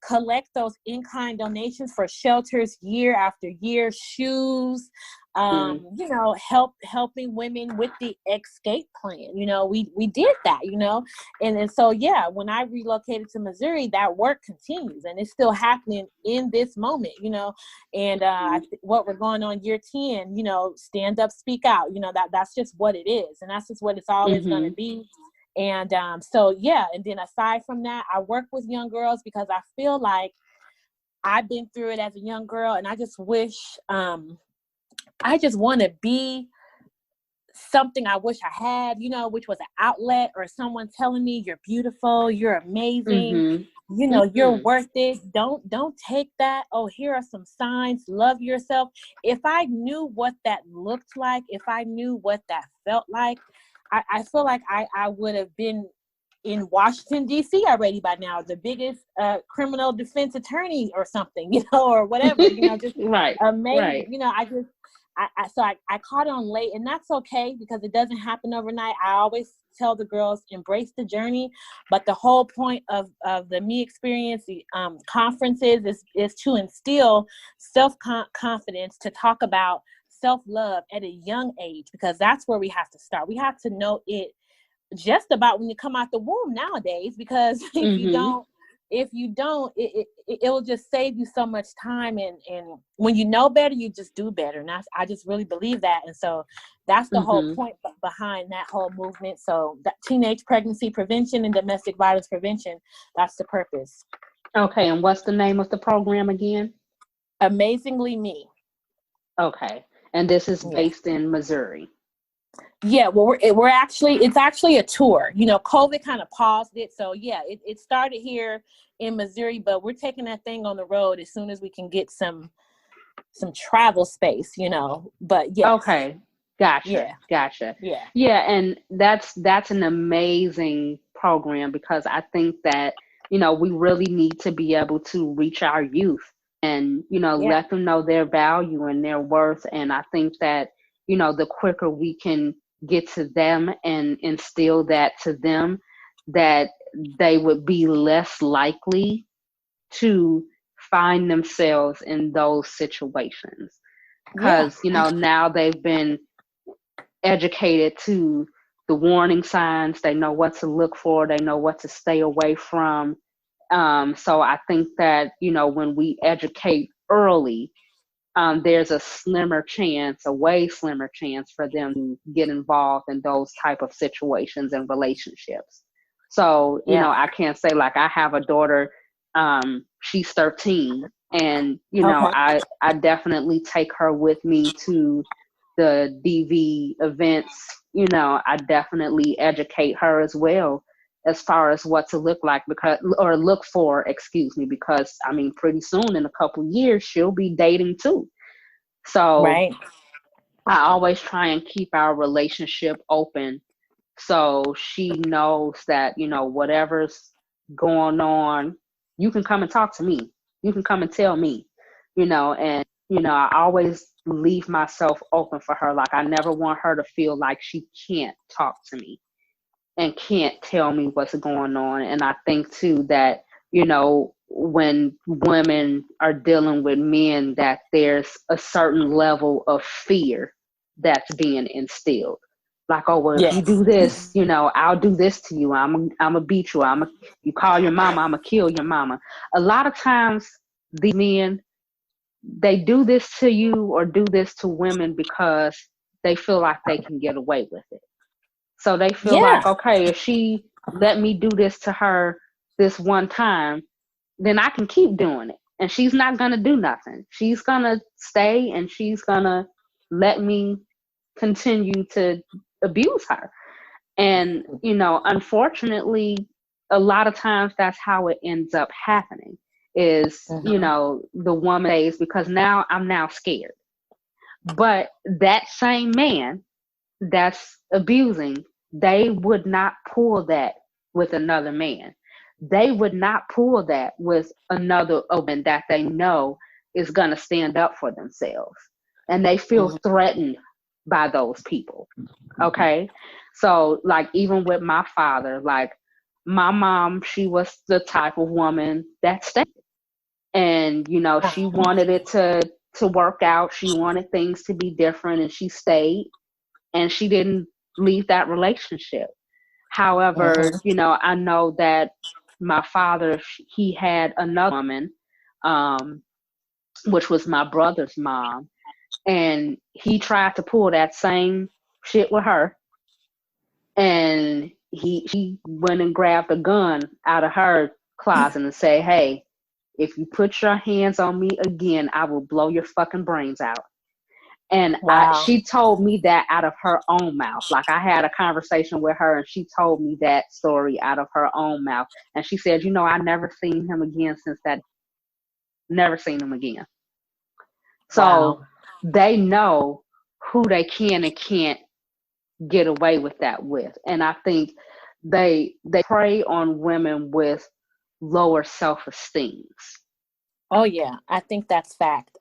collect those in-kind donations for shelters year after year, shoes, you know, helping women with the escape plan. You know, we did that, you know, and so, yeah, when I relocated to Missouri, that work continues and it's still happening in this moment, you know, and what we're going on year 10, you know, stand up, speak out, you know, that's just what it is. And that's just what it's always going to be. And so, yeah. And then aside from that, I work with young girls because I feel like I've been through it as a young girl, and I just wish, I just want to be something I wish I had, you know, which was an outlet or someone telling me you're beautiful, you're amazing, you know, you're worth it. Don't take that. Oh, here are some signs. Love yourself. If I knew what that looked like, if I knew what that felt like, I feel like I would have been in Washington, D.C. already by now, the biggest criminal defense attorney or something, you know, or whatever, you know, just amazing. You know, I caught on late, and that's okay because it doesn't happen overnight. I always tell the girls, embrace the journey. But the whole point of the Me Experience, the conferences is to instill self-confidence, to talk about self-love at a young age, because that's where we have to start. We have to know it just about when you come out the womb nowadays, because if you don't, it will just save you so much time. And when you know better, you just do better. And I just really believe that. And so that's the whole point behind that whole movement. So that teenage pregnancy prevention and domestic violence prevention, that's the purpose. Okay. And what's the name of the program again? Amazingly Me. Okay. And this is based in Missouri. Yeah, well, it's actually a tour. You know, COVID kind of paused it. So yeah, it started here in Missouri, but we're taking that thing on the road as soon as we can get some travel space, you know. But yeah. Okay. Gotcha. Yeah. And that's an amazing program, because I think that, you know, we really need to be able to reach our youth and, you know, let them know their value and their worth. And I think that, you know, the quicker we can get to them and instill that to them, that they would be less likely to find themselves in those situations. Because, you know, now they've been educated to the warning signs. They know what to look for. They know what to stay away from. So I think that, you know, when we educate early, there's a way slimmer chance for them to get involved in those type of situations and relationships. So, you know, I can't say like I have a daughter, she's 13, and, you know, I definitely take her with me to the DV events. You know, I definitely educate her as well as far as what to look for, because I mean, pretty soon in a couple years, she'll be dating too. So I always try and keep our relationship open, so she knows that, you know, whatever's going on, you can come and talk to me. You can come and tell me, you know, and, you know, I always leave myself open for her. Like, I never want her to feel like she can't talk to me and can't tell me what's going on. And I think too that, you know, when women are dealing with men, that there's a certain level of fear that's being instilled. Like, oh, well, if you do this, you know, I'll do this to you. I'm gonna beat you. You call your mama, I'm gonna kill your mama. A lot of times these men, they do this to you or do this to women because they feel like they can get away with it. So they feel like, okay, if she let me do this to her this one time, then I can keep doing it. And she's not going to do nothing. She's going to stay and she's going to let me continue to abuse her. And, you know, unfortunately, a lot of times that's how it ends up happening is, you know, the woman says, because now I'm now scared. But that same man that's abusing, they would not pull that with another man. They would not pull that with another woman that they know is going to stand up for themselves. And they feel threatened by those people. Okay. So like, even with my father, like my mom, she was the type of woman that stayed. And, you know, she wanted it to to work out. She wanted things to be different, and she stayed, and she didn't leave that relationship. However, I know that my father, he had another woman, which was my brother's mom, and he tried to pull that same shit with her, and he went and grabbed a gun out of her closet and said, "Hey, if you put your hands on me again, I will blow your fucking brains out." And Wow. she told me that out of her own mouth. Like, I had a conversation with her, and she told me that story out of her own mouth. And she said, I never seen him again since that. Never seen him again. So Wow. they know who they can and can't get away with that with. And I think they prey on women with lower self-esteem. Oh yeah, I think that's fact.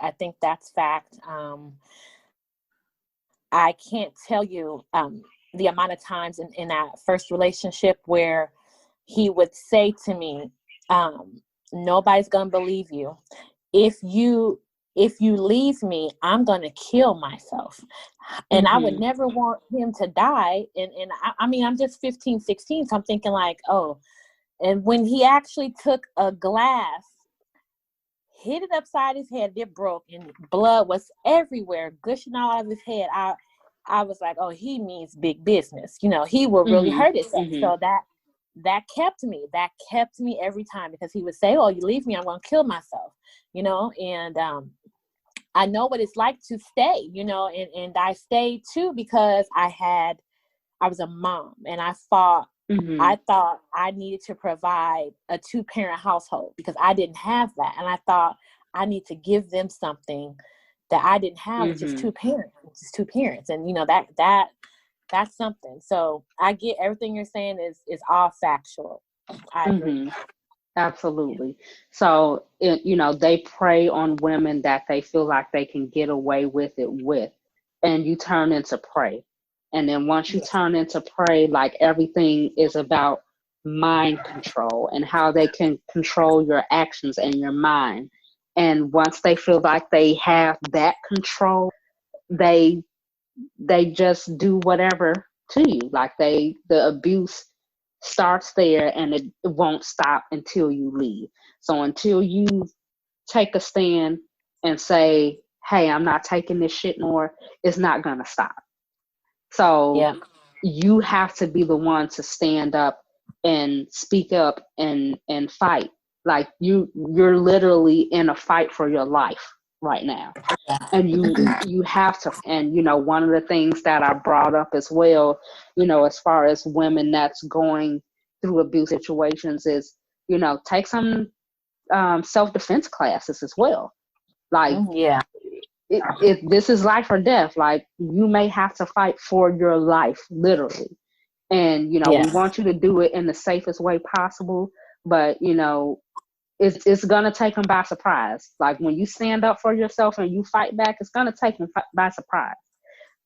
I can't tell you the amount of times in that first relationship where he would say to me, nobody's gonna believe you. If you leave me, I'm gonna kill myself. And I would never want him to die. And I mean, I'm just 15, 16, so I'm thinking like, oh. And when he actually took a glass, hit it upside his head, it broke, and blood was everywhere, gushing all out of his head. I was like, oh, he means big business. He will really hurt himself. So that kept me every time, because he would say, oh, you leave me, I'm going to kill myself, and I know what it's like to stay, and I stayed too, because I was a mom, and I thought I needed to provide a 2-parent household, because I didn't have that. And I thought I need to give them something that I didn't have, which is two parents. And that's something. So I get everything you're saying is all factual. I agree. Absolutely. So, they prey on women that they feel like they can get away with it with, and you turn into prey. And then once you turn into prey, like, everything is about mind control and how they can control your actions and your mind. And once they feel like they have that control, they just do whatever to you. Like, the abuse starts there, and it won't stop until you leave. So until you take a stand and say, hey, I'm not taking this shit more, it's not going to stop. So you have to be the one to stand up and speak up and fight. Like, you're literally in a fight for your life right now. And you have to. And one of the things that I brought up as well, as far as women that's going through abuse situations, is take some self-defense classes as well. Like, if this is life or death, like, you may have to fight for your life, literally. And we want you to do it in the safest way possible, but it's gonna take them by surprise. Like, when you stand up for yourself and you fight back, it's gonna take them by surprise.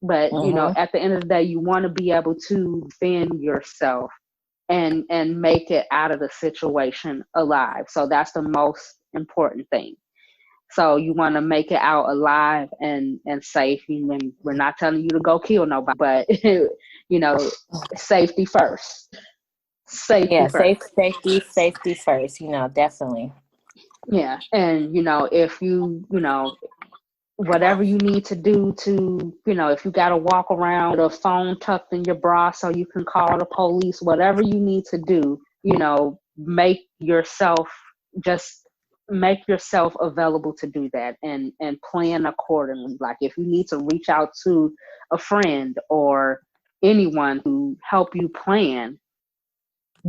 But at the end of the day, you want to be able to defend yourself and make it out of the situation alive. So that's the most important thing. So you want to make it out alive and safe. And we're not telling you to go kill nobody, but safety first. Safety first. Safety first. Definitely. Yeah, and if you whatever you need to do to if you got to walk around with a phone tucked in your bra so you can call the police, whatever you need to do, make yourself available to do that, and plan accordingly. Like, if you need to reach out to a friend or anyone to help you plan,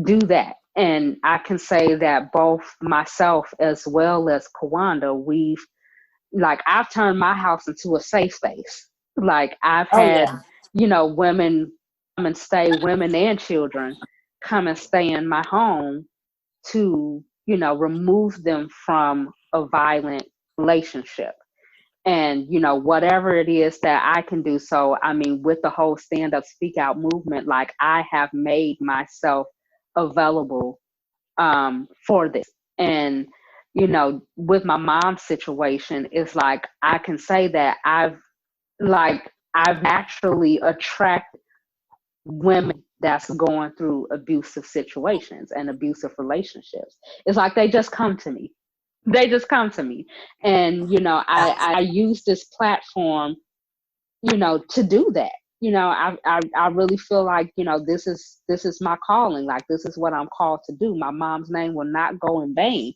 do that. And I can say that both myself as well as Kawanda, I've turned my house into a safe space. Like, I've had, women and children come and stay in my home to, remove them from a violent relationship. And, whatever it is that I can do. So, I mean, with the whole Stand Up, Speak Out movement, like, I have made myself available for this. And with my mom's situation, it's like I can say that I've naturally attracted women that's going through abusive situations and abusive relationships. It's like they just come to me. They just come to me. And, I use this platform, to do that. I really feel like, this is my calling. Like, this is what I'm called to do. My mom's name will not go in vain.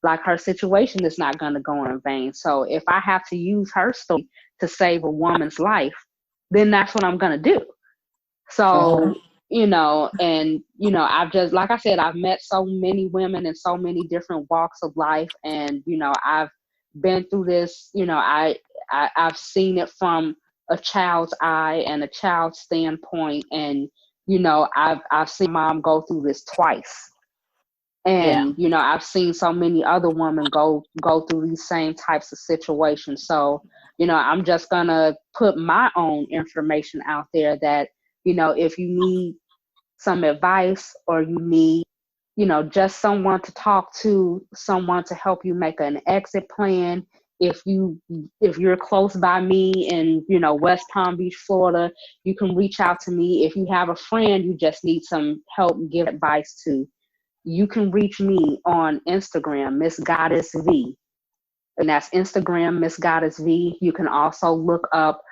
Like, her situation is not going to go in vain. So if I have to use her story to save a woman's life, then that's what I'm going to do. So, I've just, like I said, I've met so many women in so many different walks of life. And, I've been through this, I've seen it from a child's eye and a child's standpoint. And, I've seen mom go through this twice. And, I've seen so many other women go through these same types of situations. So, I'm just going to put my own information out there that, if you need some advice or you need, just someone to talk to, someone to help you make an exit plan. If you're close by me in, West Palm Beach, Florida, you can reach out to me. If you have a friend you just need some help, give advice to, you can reach me on Instagram, Miss Goddess V. And that's Instagram, Miss Goddess V. You can also look up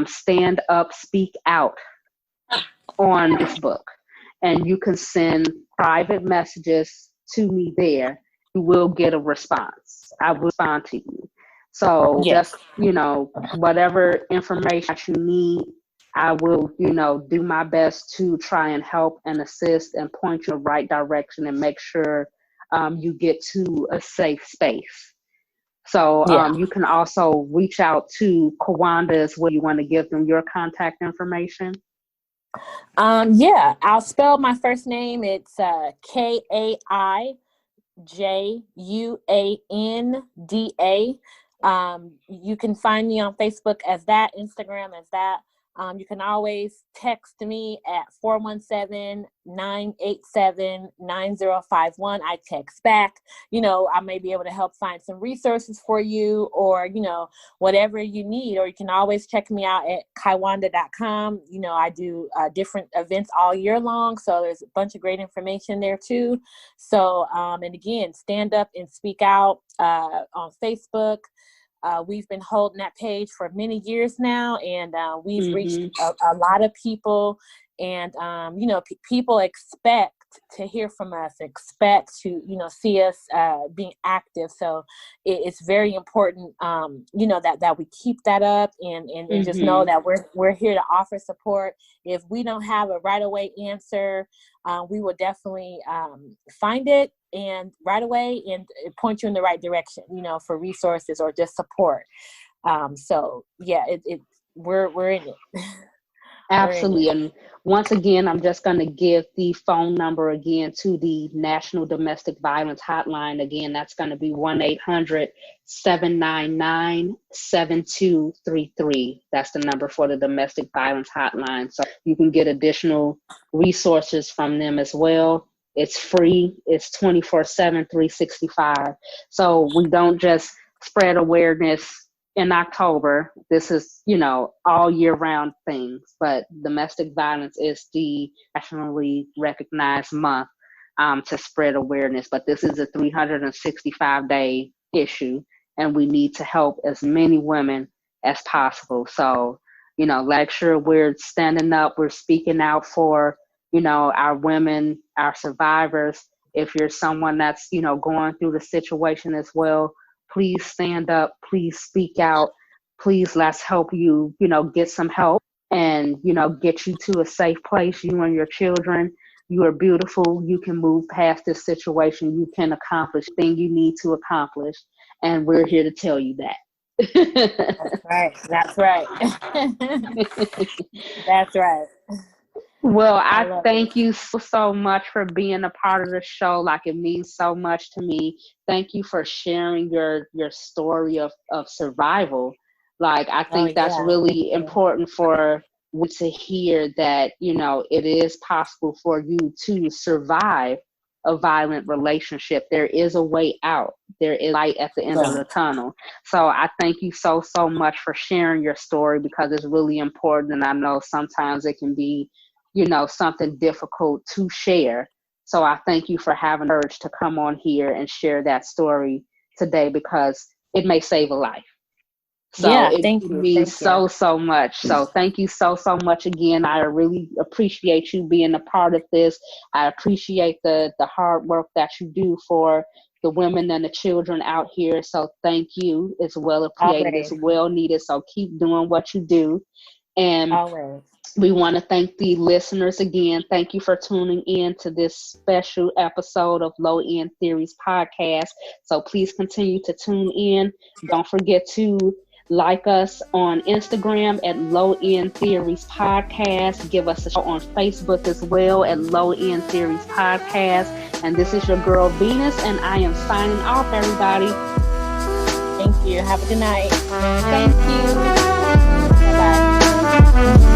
Stand Up, Speak Out on Facebook. And you can send private messages to me there. You will get a response. I will respond to you. So just, whatever information that you need, I will, do my best to try and help and assist and point you in the right direction and make sure you get to a safe space. So you can also reach out to Kawanda as well. You want to give them your contact information? I'll spell my first name. It's KaiJuanda. You can find me on Facebook as that, Instagram as that. You can always text me at 417-987-9051. I text back. I may be able to help find some resources for you, or, whatever you need. Or you can always check me out at kaiwanda.com. I do different events all year long, so there's a bunch of great information there too. So, and again, Stand Up and Speak Out on Facebook. We've been holding that page for many years now, and we've reached a lot of people. And, people expect to hear from us, expect to, see us being active. So it's very important, that we keep that up and just know that we're here to offer support. If we don't have a right away answer, we will definitely find it and right away and point you in the right direction, for resources or just support. So yeah, we're in it. Absolutely. And once again, I'm just going to give the phone number again to the National Domestic Violence Hotline. Again, that's going to be 1-800-799-7233. That's the number for the Domestic Violence Hotline. So you can get additional resources from them as well. It's free. It's 24/7, 365. So we don't just spread awareness in October. This is, all year round things, but domestic violence is the nationally recognized month to spread awareness. But this is a 365-day issue, and we need to help as many women as possible. So, make sure we're standing up, we're speaking out for, our women, our survivors. If you're someone that's, going through the situation as well, please stand up, please speak out, please let's help you, get some help and, get you to a safe place, you and your children. You are beautiful. You can move past this situation. You can accomplish the thing you need to accomplish. And we're here to tell you that. That's right. That's right. Well, I thank you so much for being a part of the show. Like, it means so much to me. Thank you for sharing your story of survival. Like, I think that's really important for to hear that, it is possible for you to survive a violent relationship. There is a way out. There is light at the end of the tunnel. So I thank you so much for sharing your story, because it's really important. And I know sometimes it can be, something difficult to share. So I thank you for having the courage to come on here and share that story today, because it may save a life. So yeah, it thank you. means so much. So thank you so much again. I really appreciate you being a part of this. I appreciate the hard work that you do for the women and the children out here. So thank you. It's well appreciated. It's well needed. So keep doing what you do. And we want to thank the listeners again. Thank you for tuning in to this special episode of Low End Theories podcast. So please continue to tune in. Don't forget to like us on Instagram at Low End Theories Podcast. Give us a shout on Facebook as well at Low End Theories Podcast. And this is your girl Venus, and I am signing off, everybody. Thank you. Have a good night. Thank you. Bye-bye.